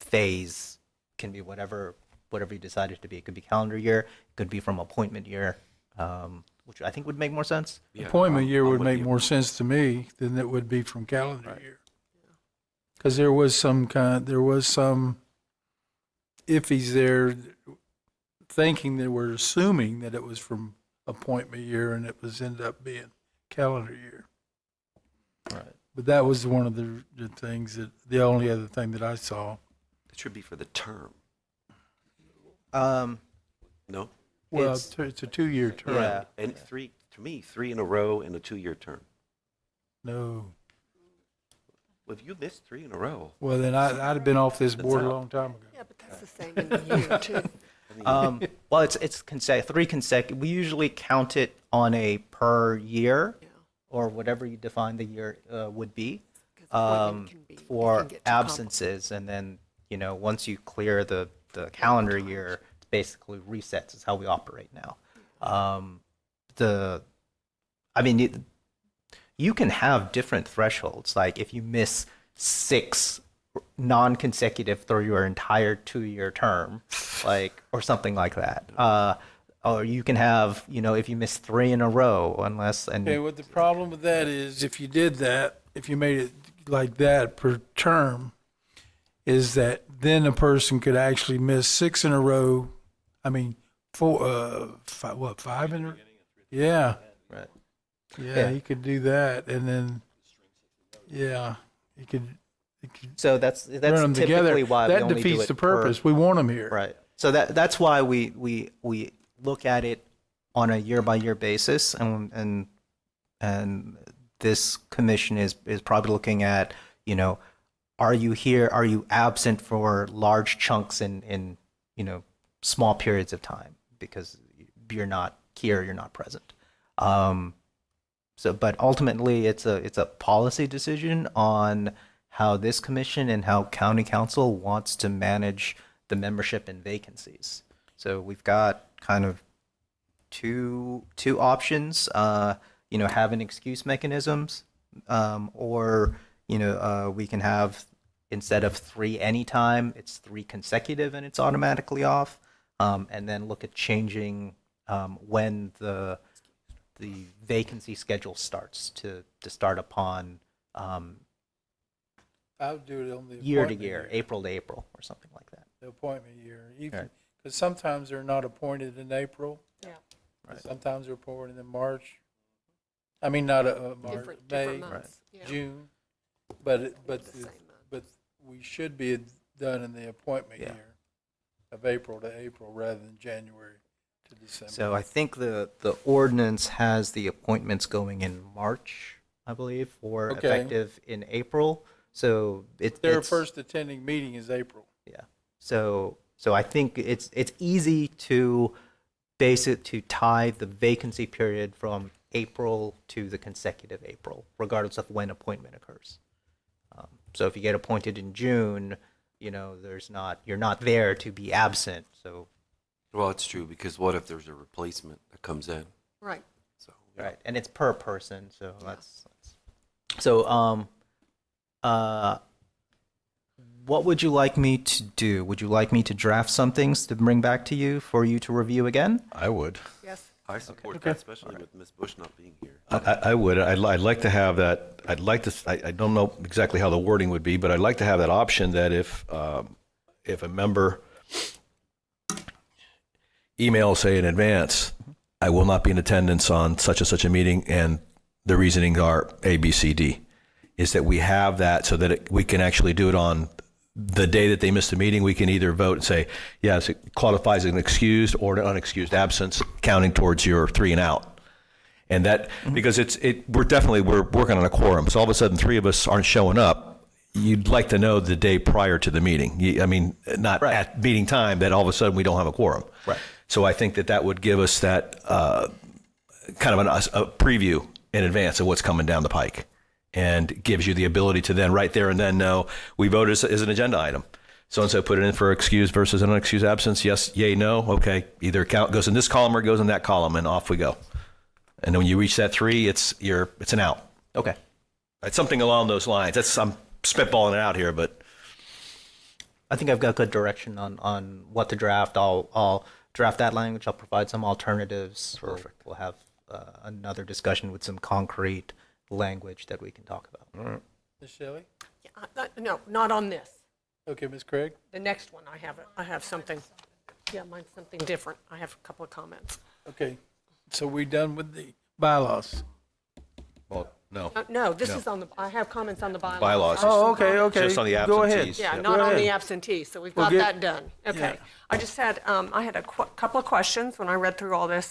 Phase can be whatever you decide it to be. It could be calendar year. It could be from appointment year, which I think would make more sense. Yeah, Appointment year would with make you. more sense to me than it would be from calendar year. Because there was some iffies there, thinking that we're assuming that it was from appointment year and it was ended up being calendar year. Right. But that was one of the things the only other thing that I saw. It should be for the term. No? Well, it's a 2-year term. Yeah. And to me, 3 in a row and a 2-year term. No. Well, if you missed 3 in a row. Well, then I'd have been off this board a long time ago. Yeah, but that's the same in the year, too. Well, it's 3 consecutive. We usually count it on a per year, or whatever you define the year would be, for absences, and then once you clear the calendar year, it basically resets. Is how we operate now. You can have different thresholds. Like if you miss 6 non-consecutive through your entire 2-year term, or something like that. Or you can have, if you miss 3 in a row, Okay, what the problem with that is, if you did that, if you made it like that per term, is that then a person could actually miss 6 in a row. 5 in a row? Yeah. Right. Yeah, you could do that, and then, you could So that's run them typically together. why we That only do defeats it the purpose. We want them here. Right. So that's why we look at it on a year by year basis, and this commission is probably looking at, are you here? Are you absent for large chunks in small periods of time because you're not here, you're not present. But ultimately, it's a policy decision on how this commission and how county council wants to manage the membership and vacancies. So we've got kind of two options. Having excuse mechanisms, or we can have, instead of 3 anytime, it's 3 consecutive and it's automatically off, and then look at changing when the vacancy schedule starts to start upon I would do it on the year to appointment year, April to April, or something like that. The appointment year, even Right. because sometimes they're not appointed in April. Yeah. Right. Sometimes they're appointed in March. I mean, not March, May, Different months. Yeah. June, but we should be done in the appointment Yeah. year of April to April rather than January to December. So I think the ordinance has the appointments going in March, I believe, or Okay. effective in April. So Their it's first attending meeting is April. yeah. So I think it's easy to base it to tie the vacancy period from April to the consecutive April, regardless of when appointment occurs. So if you get appointed in June, you're not there to be absent. So Well, it's true, because what if there's a replacement that comes in? Right. So right, and it's per person. So that's so. What would you like me to do? Would you like me to draft some things to bring back to you for you to review again? I would. Yes. I support that, especially with Ms. Bush not being here. I would. I'd like to have that. I'd like to. I don't know exactly how the wording would be, but I'd like to have that option that if a member emails, say in advance, I will not be in attendance on such and such a meeting, and the reasoning are A, B, C, D, is that we have that so that we can actually do it on the day that they missed the meeting. We can either vote and say, yes, it qualifies as an excused or an unexcused absence, counting towards your 3 and out. And that, because we're working on a quorum. So all of a sudden 3 of us aren't showing up. You'd like to know the day prior to the meeting. Not at meeting time, that all of a sudden we don't have a quorum. Right. So I think that would give us that kind of a preview in advance of what's coming down the pike, and gives you the ability to then right there and then know we voted as an agenda item. So-and-so put it in for excused versus an unexcused absence. Yes, yay, no. Okay, either count goes in this column or goes in that column, and off we go. And then when you reach that 3, it's an out. Okay. It's something along those lines. I'm spitballing it out here, but I think I've got good direction on what to draft. I'll draft that language. I'll provide some alternatives. Perfect. We'll have another discussion with some concrete language that we can talk about. all right. Ms. Shelley? No, not on this. Okay, Ms. Craig? The next one, I have something. Yeah, mine's something different. I have a couple of comments. Okay, so we done with the bylaws? Well, no. No, this is I have comments on the bylaws. Bylaws. Oh, okay. Just on the Go ahead. absentees. Yeah, Yep. not Go on the ahead. absentees, so we've We'll got get- that done. Okay. yeah. I just had, I had a couple of questions when I read through all this.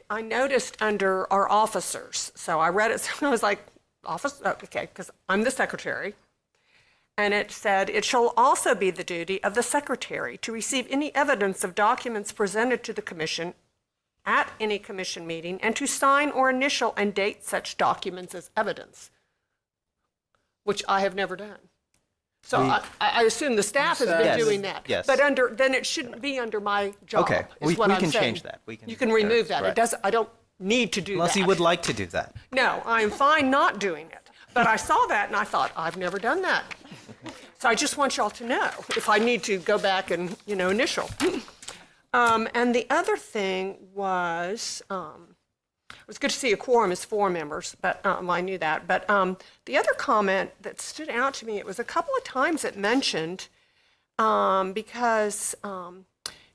I noticed under our officers, so I read it, so I was like, okay, because I'm the secretary. And it said, it shall also be the duty of the secretary to receive any evidence of documents presented to the commission at any commission meeting and to sign or initial and date such documents as evidence, which I have never done. So I assume the staff has been Yes. doing that. Yes. But then it shouldn't be under my job. Okay, is we what I'm can saying. change that. You can remove that. right. It doesn't. I don't need to do Unless that. you would like to do that. No, I'm fine not doing it. But I saw that and I thought, I've never done that. So I just want y'all to know if I need to go back and, initial. And the other thing was, it was good to see a quorum is 4 members, but I knew that. But the other comment that stood out to me, it was a couple of times it mentioned, because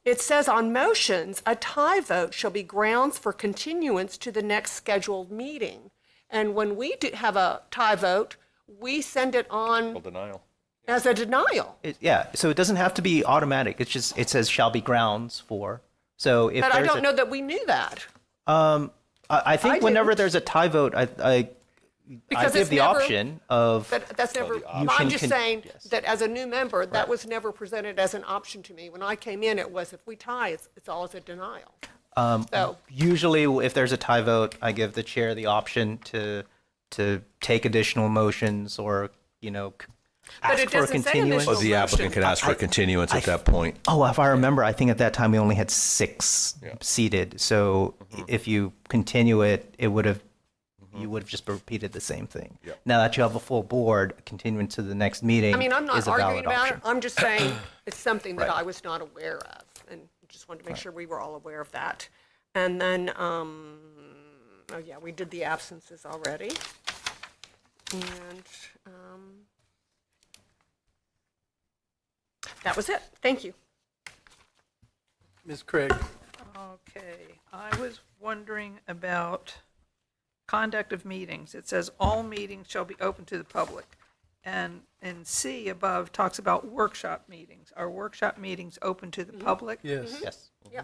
it says on motions, a tie vote shall be grounds for continuance to the next scheduled meeting. And when we do have a tie vote, we send it on Denial. as a denial. Yeah, so it doesn't have to be automatic. It's just, it says shall be grounds for. So if But I there's don't a, know that we knew that. I think I whenever didn't. there's a tie vote, I Because give it's the never- option of. But that's never, I'm can just saying that as a new member, that was never presented as an option to me. When I came in, it was if we tie, it's always a denial. So- Usually, if there's a tie vote, I give the chair the option to take additional motions or, But ask it for a doesn't say continuance. Oh, the applicant could ask for a continuance at that point. Oh, if I remember, I think at that time we only had 6 seated. So if you continue it, it would have, you would have just repeated the same thing. Now that you have a full board, continuing to the next meeting I mean, I'm not is a arguing valid about option. it. I'm just saying it's something that Right. I was not aware of, and just wanted to make sure we were all aware of that. And then, oh yeah, we did the absences already. And that was it. Thank you. Ms. Craig? Okay, I was wondering about conduct of meetings. It says all meetings shall be open to the public. And in C above talks about workshop meetings. Are workshop meetings open to the public? Yes. Yes. Yeah.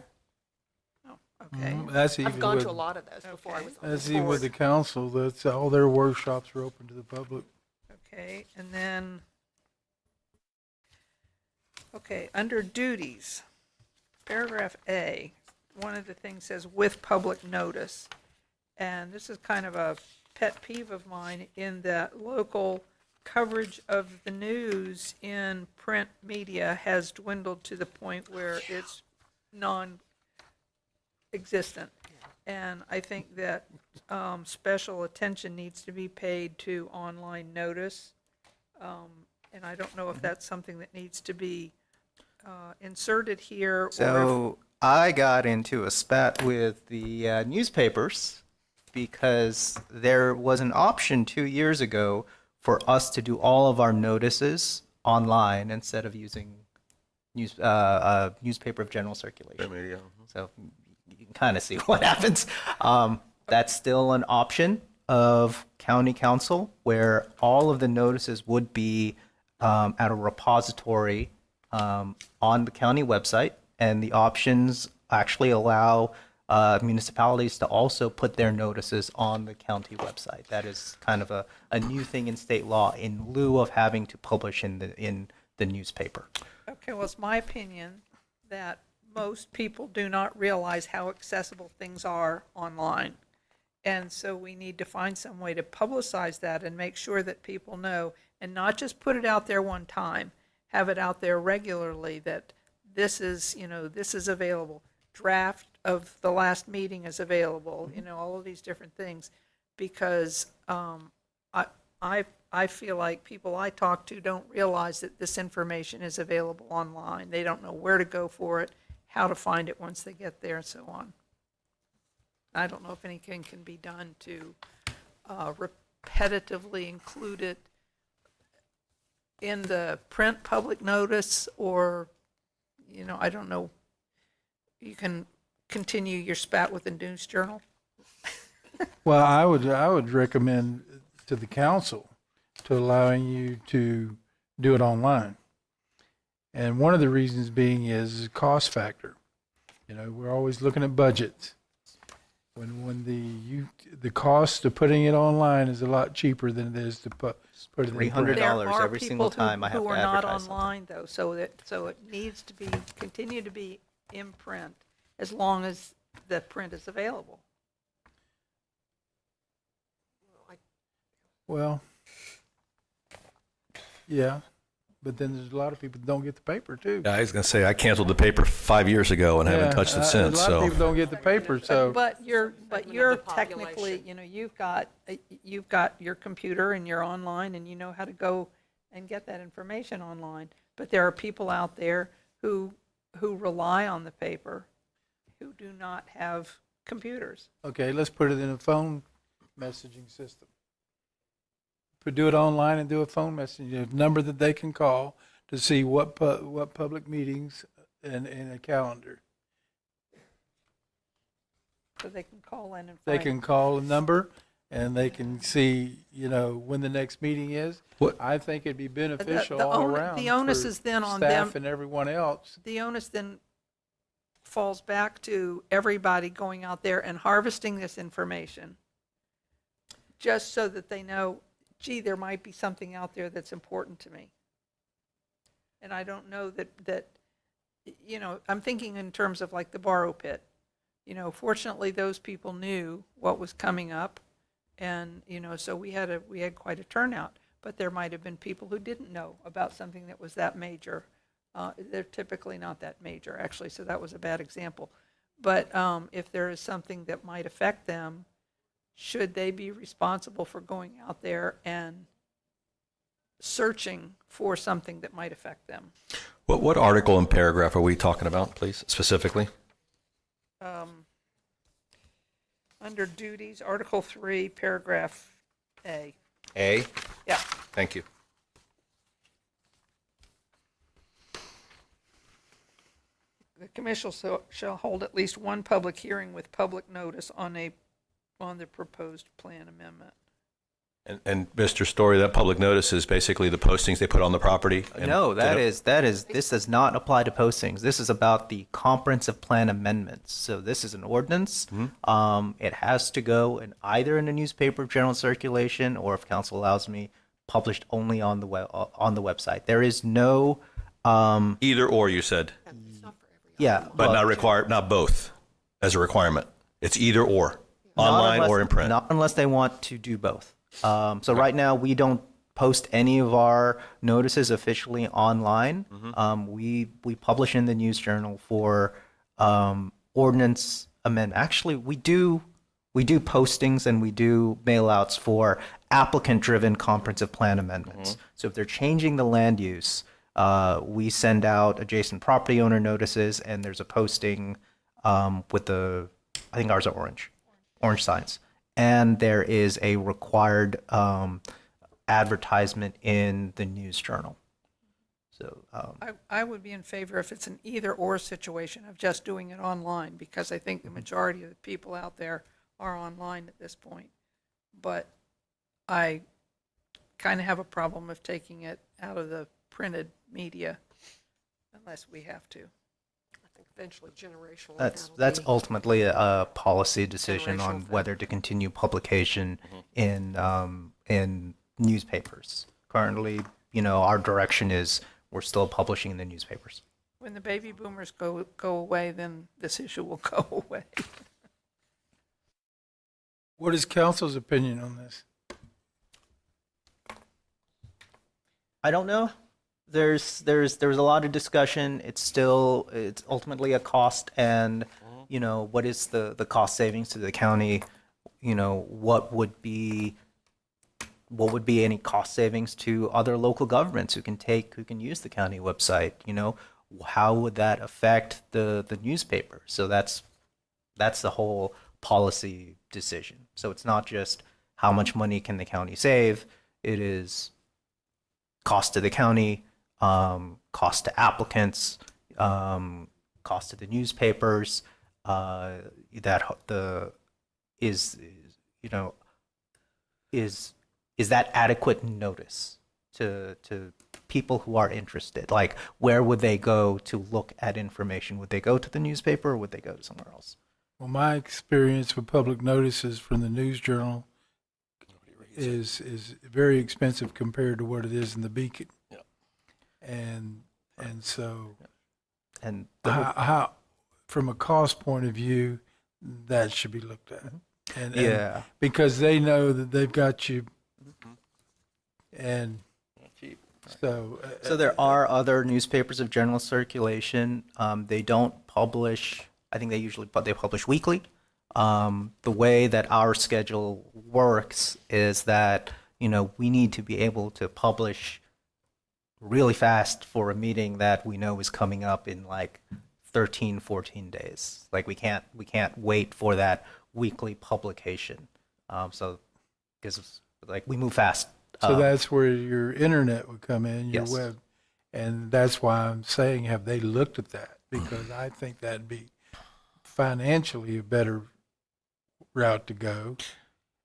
Oh, okay. That's I've even gone with, to a lot of those before I was on that's the even with board. the council, that's, all their workshops are open to the public. Okay, and then, okay, under duties, paragraph A, one of the things says with public notice. And this is kind of a pet peeve of mine in that local coverage of the news in print media has dwindled to the point where it's non-existent. And I think that special attention needs to be paid to online notice. And I don't know if that's something that needs to be inserted here. Or So I got into a spat with the newspapers because there was an option 2 years ago for us to do all of our notices online instead of using newspaper of general circulation. So you can kind of see what happens. That's still an option of county council where all of the notices would be at a repository on the county website, and the options actually allow municipalities to also put their notices on the county website. That is kind of a new thing in state law in lieu of having to publish in the newspaper. Okay, well, it's my opinion that most people do not realize how accessible things are online. And so we need to find some way to publicize that and make sure that people know, and not just put it out there one time, have it out there regularly that this is, this is available. Draft of the last meeting is available, all of these different things. Because I feel like people I talk to don't realize that this information is available online. They don't know where to go for it, how to find it once they get there, and so on. I don't know if anything can be done to repetitively include it in the print public notice, or, I don't know. You can continue your spat with the News Journal. Well, I would recommend to the council to allowing you to do it online. And one of the reasons being is the cost factor. We're always looking at budgets. When the cost of putting it online is a lot cheaper than it is to put it in print. $300 every single time I have to who are not advertise online though, so it needs to be continue to be in print as long as the print is available. Well, yeah, but then there's a lot of people that don't get the paper too. I was going to say, I canted the paper 5 years ago and haven't touched it since. A lot of people don't get the paper, so. But you're technically, you've got your computer and you're online and you know how to go and get that information online. But there are people out there who rely on the paper who do not have computers. Okay, let's put it in a phone messaging system. Do it online and do a phone messaging, a number that they can call to see what public meetings in a calendar. So they can call in and They find can call a number and they can see, when the next meeting is. What- I think it'd be beneficial the all on- around. the onus for is then on staff them. and everyone else. The onus then falls back to everybody going out there and harvesting this information, just so that they know, gee, there might be something out there that's important to me. And I don't know that I'm thinking in terms of like the borrow pit. Fortunately, those people knew what was coming up, and so we had quite a turnout. But there might have been people who didn't know about something that was that major. They're typically not that major, actually, so that was a bad example. But if there is something that might affect them, should they be responsible for going out there and searching for something that might affect them? What article and paragraph are we talking about, please, specifically? Under duties, Article 3, paragraph A. A? Yeah. Thank you. The commission shall hold at least one public hearing with public notice on the proposed plan amendment. And Mr. Story, that public notice is basically the postings they put on the property? No, this does not apply to postings. This is about the comprehensive plan amendments. So this is an ordinance. It has to go either in a newspaper of general circulation, or if council allows me, published only on the website. There is no Either or, you said? Yeah. But not both as a requirement. It's either or, online or in print. Not unless they want to do both. So right now, we don't post any of our notices officially online. We publish in the News Journal for ordinance amendment. Actually, we do postings and we do mail-outs for applicant-driven comprehensive plan amendments. So if they're changing the land use, we send out adjacent property owner notices, and there's a posting with I think ours are orange signs. And there is a required advertisement in the News Journal. So I would be in favor if it's an either or situation of just doing it online, because I think the majority of the people out there are online at this point. But I kind of have a problem of taking it out of the printed media unless we have to. I think eventually generationally. that's ultimately a policy decision on whether to continue publication in newspapers. Currently, our direction is we're still publishing in the newspapers. When the baby boomers go away, then this issue will go away. What is council's opinion on this? I don't know. There's a lot of discussion. It's ultimately a cost, and what is the cost savings to the county? What would be any cost savings to other local governments who can use the county website? How would that affect the newspaper? So that's the whole policy decision. So it's not just how much money can the county save. It is cost to the county, cost to applicants, cost to the newspapers. Is that adequate notice to people who are interested? Like, where would they go to look at information? Would they go to the newspaper, or would they go to somewhere else? Well, my experience with public notices from the News Journal is very expensive compared to what it is in the Beacon. Yeah. And so, and how, from a cost point of view, that should be looked at. And because they know that they've got you, and so there are other newspapers of general circulation. They don't publish. I think they publish weekly. The way that our schedule works is that we need to be able to publish really fast for a meeting that we know is coming up in like 13, 14 days. Like we can't wait for that weekly publication. So because we move fast. So that's where your internet would come in, your Yes. web. And that's why I'm saying, have they looked at that? Because I think that'd be financially a better route to go.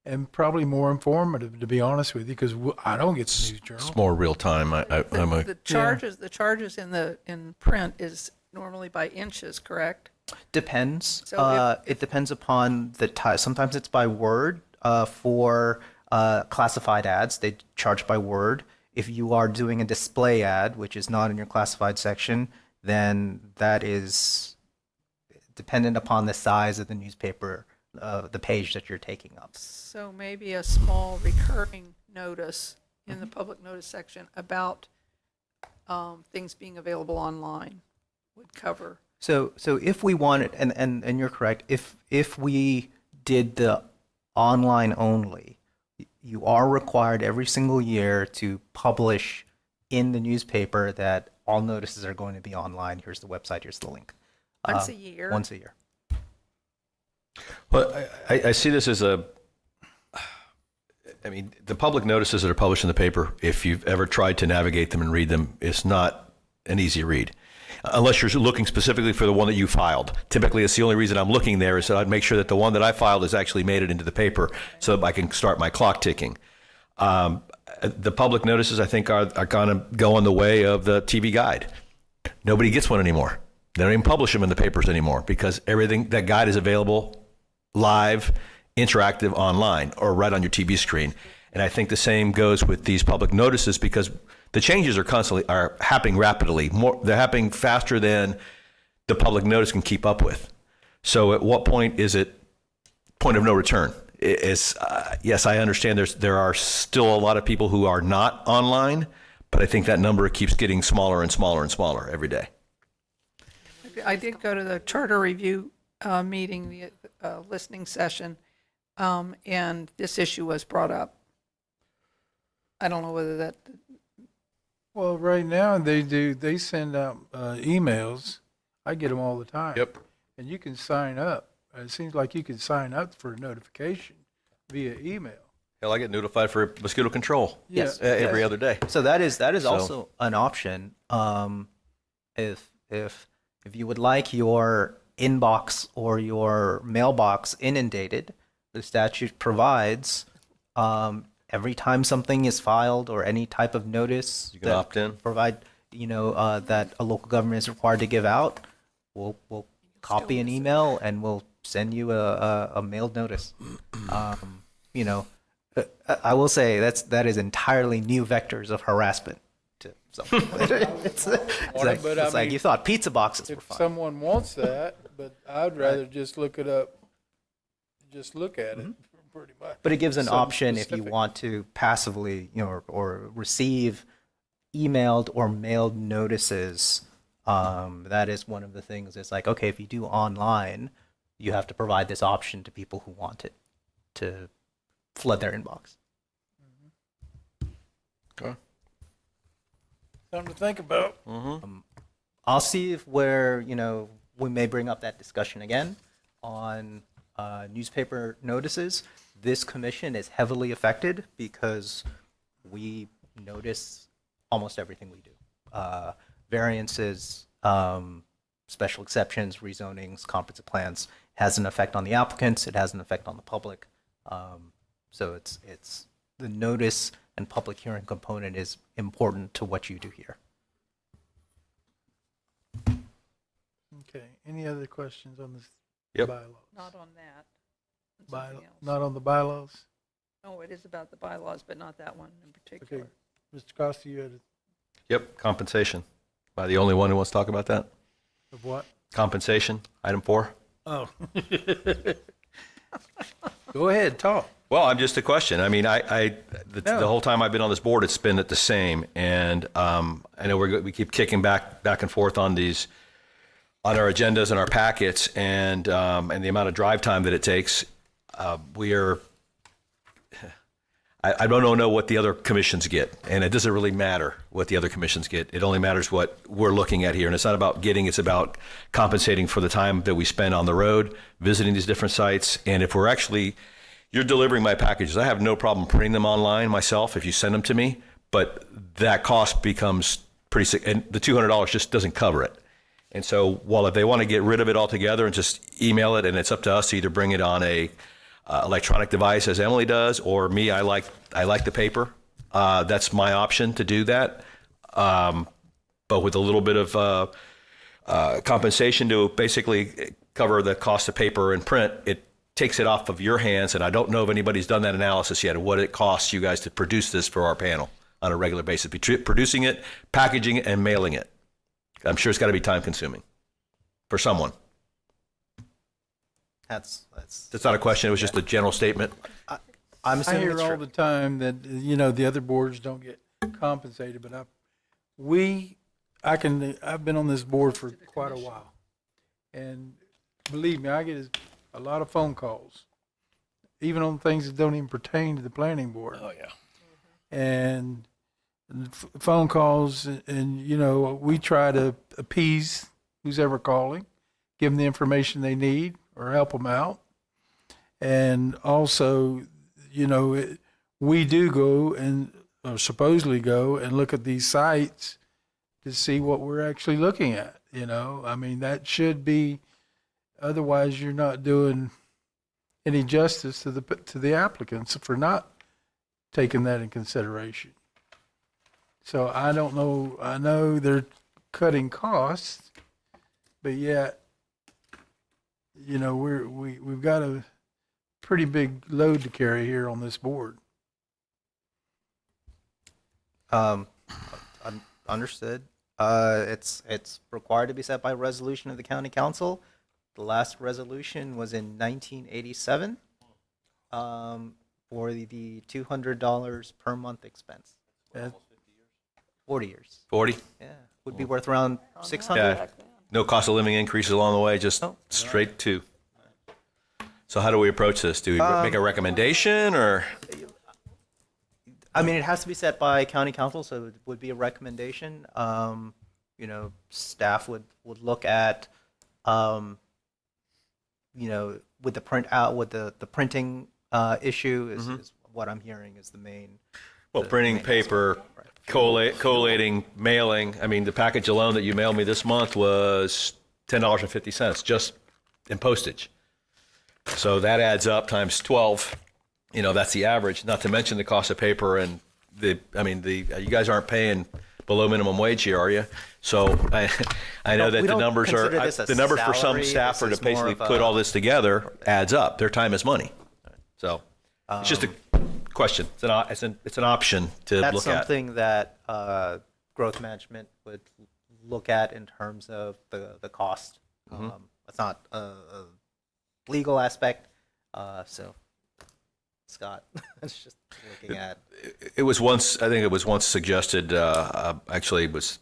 and probably more informative, to be honest with you, because I don't get the News Journal. It's more real time. The charges in print is normally by inches, correct? Depends. So It depends upon the type. Sometimes it's by word. For classified ads, they charge by word. If you are doing a display ad, which is not in your classified section, then that is dependent upon the size of the newspaper, the page that you're taking up. So maybe a small recurring notice in the public notice section about things being available online would cover. So if we wanted, and you're correct, if we did the online only, you are required every single year to publish in the newspaper that all notices are going to be online. Here's the website, here's the link. Once a year? Once a year. Well, I see this as the public notices that are published in the paper, if you've ever tried to navigate them and read them, it's not an easy read. Unless you're looking specifically for the one that you filed. Typically, it's the only reason I'm looking there is that I'd make sure that the one that I filed has actually made it into the paper so that I can start my clock ticking. The public notices, I think, are going to go on the way of the TV guide. Nobody gets one anymore. They don't even publish them in the papers anymore because everything, that guide is available live, interactive online or right on your TV screen. And I think the same goes with these public notices because the changes are happening rapidly. They're happening faster than the public notice can keep up with. So at what point is it point of no return? Yes, I understand there are still a lot of people who are not online, but I think that number keeps getting smaller and smaller and smaller every day. I did go to the charter review meeting, the listening session, and this issue was brought up. I don't know whether that. Well, right now they send out emails. I get them all the time. Yep. And you can sign up. It seems like you can sign up for a notification via email. Hell, I get notified for mosquito control. Yes. Every other day. So that is also an option. If you would like your inbox or your mailbox inundated, the statute provides every time something is filed or any type of notice you can opt in. Provide that a local government is required to give out, we'll copy an email and we'll send you a mailed notice. I will say that is entirely new vectors of harassment. It's like you thought pizza boxes were If fine. someone wants that, but I'd rather just look it up, just look at it, pretty much. But it gives an Something option if you specific. want to passively, or receive emailed or mailed notices. That is one of the things. It's like, okay, if you do online, you have to provide this option to people who want it to flood their inbox. Okay. Something to think about. I'll see if we may bring up that discussion again on newspaper notices. This commission is heavily affected because we notice almost everything we do. Variances, special exceptions, rezonings, comprehensive plans has an effect on the applicants. It has an effect on the public. So it's the notice and public hearing component is important to what you do here. Okay. Any other questions on this Yep. bylaws? Not on that. Something else. Not on the bylaws? No, it is about the bylaws, but not that one in particular. Okay. Mr. Costa, you had Yep. Compensation. Am I the only one who wants to talk about that? of what? Compensation, item 4. Oh. Go ahead, talk. Well, I'm just a question. I mean, the whole time I've been on this board, it's been the same. And I know we keep kicking back and forth on these, on our agendas and our packets, and the amount of drive time that it takes. I don't know what the other commissions get, and it doesn't really matter what the other commissions get. It only matters what we're looking at here, and it's not about getting, it's about compensating for the time that we spend on the road, visiting these different sites, and if you're delivering my packages, I have no problem printing them online myself if you send them to me, but that cost becomes pretty sick, and the $200 just doesn't cover it. And so while if they want to get rid of it altogether and just email it, and it's up to us to either bring it on a electronic device as Emily does, or me, I like the paper. That's my option to do that. But with a little bit of compensation to basically cover the cost of paper and print, it takes it off of your hands. And I don't know if anybody's done that analysis yet of what it costs you guys to produce this for our panel on a regular basis. Producing it, packaging it, and mailing it. I'm sure it's got to be time consuming for someone. That's not a question. It was just a general statement. I'm I assuming hear it's all true. the time that, the other boards don't get compensated, but I've been on this board for quite a while. And believe me, I get a lot of phone calls, even on things that don't even pertain to the planning board. Oh, yeah. And phone calls, and we try to appease who's ever calling, give them the information they need or help them out. And also, we do go or supposedly go and look at these sites to see what we're actually looking at. That should be, otherwise you're not doing any justice to the applicants for not taking that in consideration. So I don't know. I know they're cutting costs, but yet, we've got a pretty big load to carry here on this board. Understood. It's required to be set by resolution of the county council. The last resolution was in 1987 for the $200 per month expense. 40 years. 40? Yeah, would be worth around 600. Yeah. No cost of living increases along the way, just straight to. So how do we approach this? Do we make a recommendation or? It has to be set by county council, so it would be a recommendation. Staff would look at, with the print out, with the printing issue is what I'm hearing is the main. Well, printing paper, collating, mailing. The package alone that you mailed me this month was $10.50 just in postage. So that adds up times 12. That's the average. Not to mention the cost of paper and you guys aren't paying below minimum wage here, are you? So I know that the numbers for some staff are to basically put all this together adds up. Their time is money. So it's just a question. It's an option to look at. That's something that growth management would look at in terms of the cost. It's not a legal aspect. So Scott, it's just looking at. It was once, I think it was once suggested, actually it was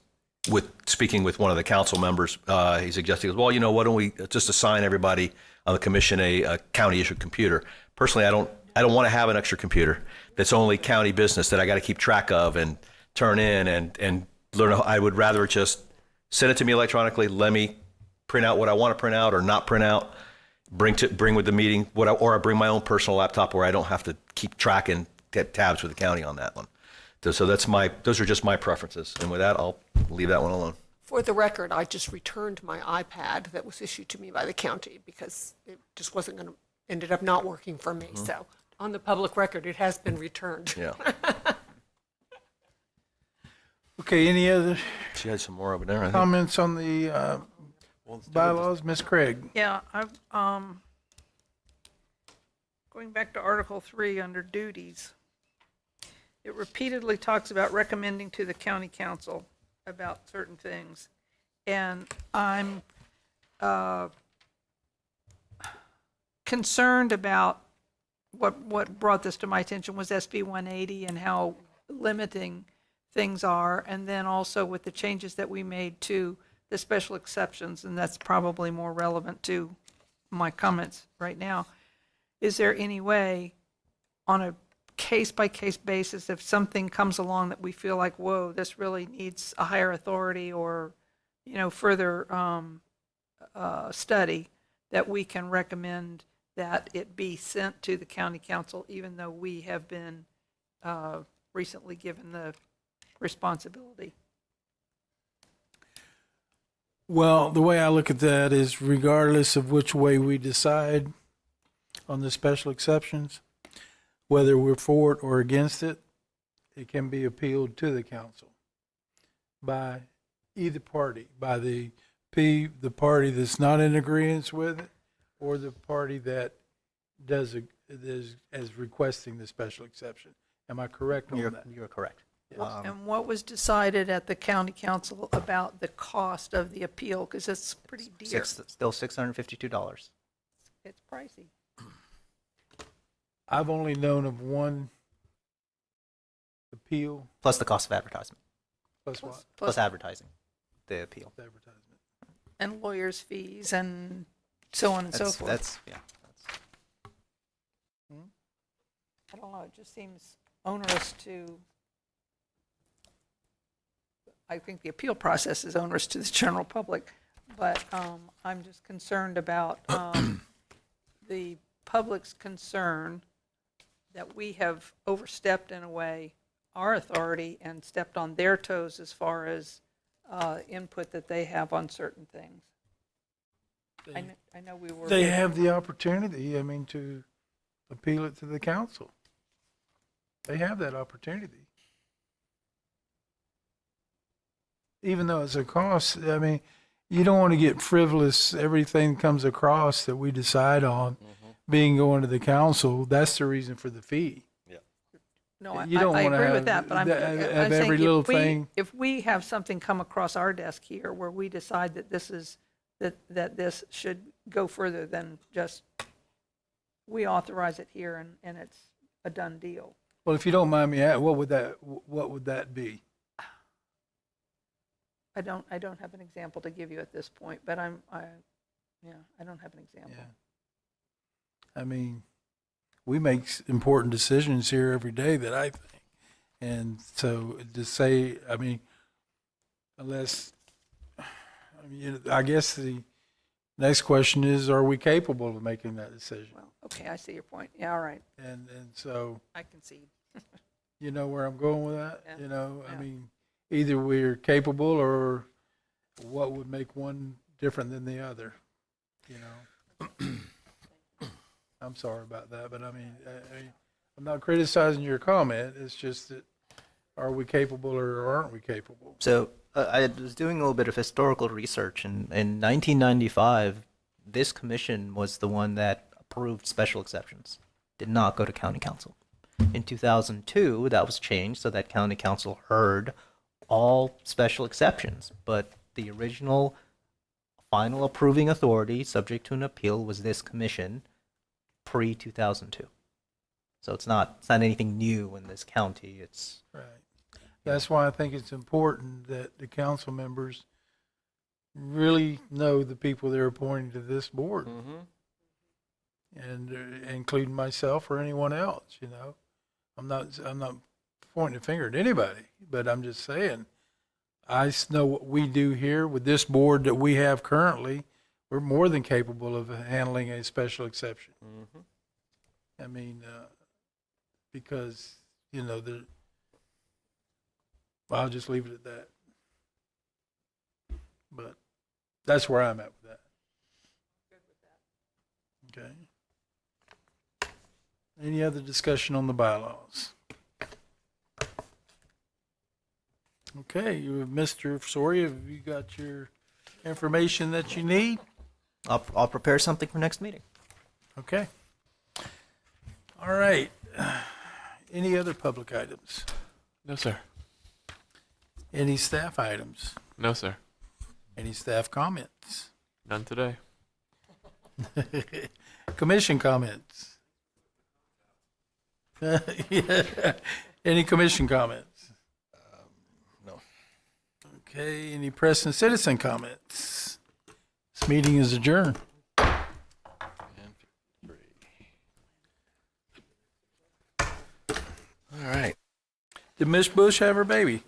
speaking with one of the council members, he suggested, well, why don't we just assign everybody on the commission a county issued computer. Personally, I don't want to have an extra computer that's only county business that I got to keep track of and turn in and learn. I would rather just send it to me electronically, let me print out what I want to print out or not print out, bring with the meeting, or I bring my own personal laptop where I don't have to keep track and get tabs with the county on that one. So those are just my preferences. And with that, I'll leave that one alone. For the record, I just returned my iPad that was issued to me by the county because it just ended up not working for me. So on the public record, it has been returned. Yeah. Okay, any other She had some more over there, I think. comments on the bylaws? Ms. Craig? Yeah, going back to Article 3 under duties, it repeatedly talks about recommending to the county council about certain things. And I'm concerned about what brought this to my attention was SB 180 and how limiting things are, and then also with the changes that we made to the special exceptions, and that's probably more relevant to my comments right now. Is there any way on a case-by-case basis, if something comes along that we feel like, whoa, this really needs a higher authority or, further study, that we can recommend that it be sent to the county council, even though we have been recently given the responsibility? Well, the way I look at that is regardless of which way we decide on the special exceptions, whether we're for it or against it, it can be appealed to the council by either party, by the party that's not in agreement with it, or the party that is requesting the special exception. Am I correct on that? You're correct. And what was decided at the county council about the cost of the appeal? Because it's pretty dear. Still $652. It's pricey. I've only known of one appeal. Plus the cost of advertisement. Plus what? Plus advertising, the appeal. Advertisement. And lawyers' fees and so on and so forth. I don't know, it just seems onerous to, I think the appeal process is onerous to the general public, but I'm just concerned about the public's concern that we have overstepped in a way our authority and stepped on their toes as far as input that they have on certain things. I know we were. They have the opportunity, I mean, to appeal it to the council. They have that opportunity. Even though it's a cost, I mean, you don't want to get frivolous. Everything comes across that we decide on being going to the council. That's the reason for the fee. No, I You don't wanna agree have with that, but I'm have saying every little thing. if we have something come across our desk here where we decide that this is, that this should go further than just, we authorize it here and it's a done deal. Well, if you don't mind me asking, what would that be? I don't have an example to give you at this point, but I don't have an example. I mean, we make important decisions here every day that I think. And so to say, I mean, unless, I guess the next question is, are we capable of making that decision? Well, okay, I see your point. Yeah, all right. And so. I concede. You know where I'm going with that? Yeah. You know, Yeah. I mean, either we're capable or what would make one different than the other, you know? I'm sorry about that, but I mean, I'm not criticizing your comment. It's just that, are we capable or aren't we capable? So I was doing a little bit of historical research, and in 1995, this commission was the one that approved special exceptions, did not go to county council. In 2002, that was changed so that county council heard all special exceptions, but the original final approving authority, subject to an appeal, was this commission pre-2002. So it's not anything new in this county. It's Right. That's why I think it's important that the council members really know the people they're appointing to this board. And including myself or anyone else, you know. I'm not pointing a finger at anybody, but I'm just saying, I know what we do here with this board that we have currently. We're more than capable of handling a special exception. I mean, because, you know, I'll just leave it at that. But that's where I'm at with that. Okay. Any other discussion on the bylaws? Okay, Mr. Soria, have you got your information that you need? I'll prepare something for next meeting. Okay. All right. Any other public items? No, sir. Any staff items? No, sir. Any staff comments? None today. Commission comments? Yeah. Any commission comments? No. Okay, any press and citizen comments? This meeting is adjourned. All right. Did Miss Bush have her baby?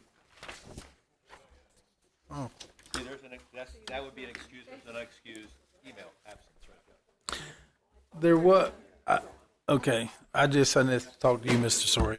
Oh. See, that would be an excuse, an excused email absence right there. There was, okay, I need to talk to you, Mr. Soria.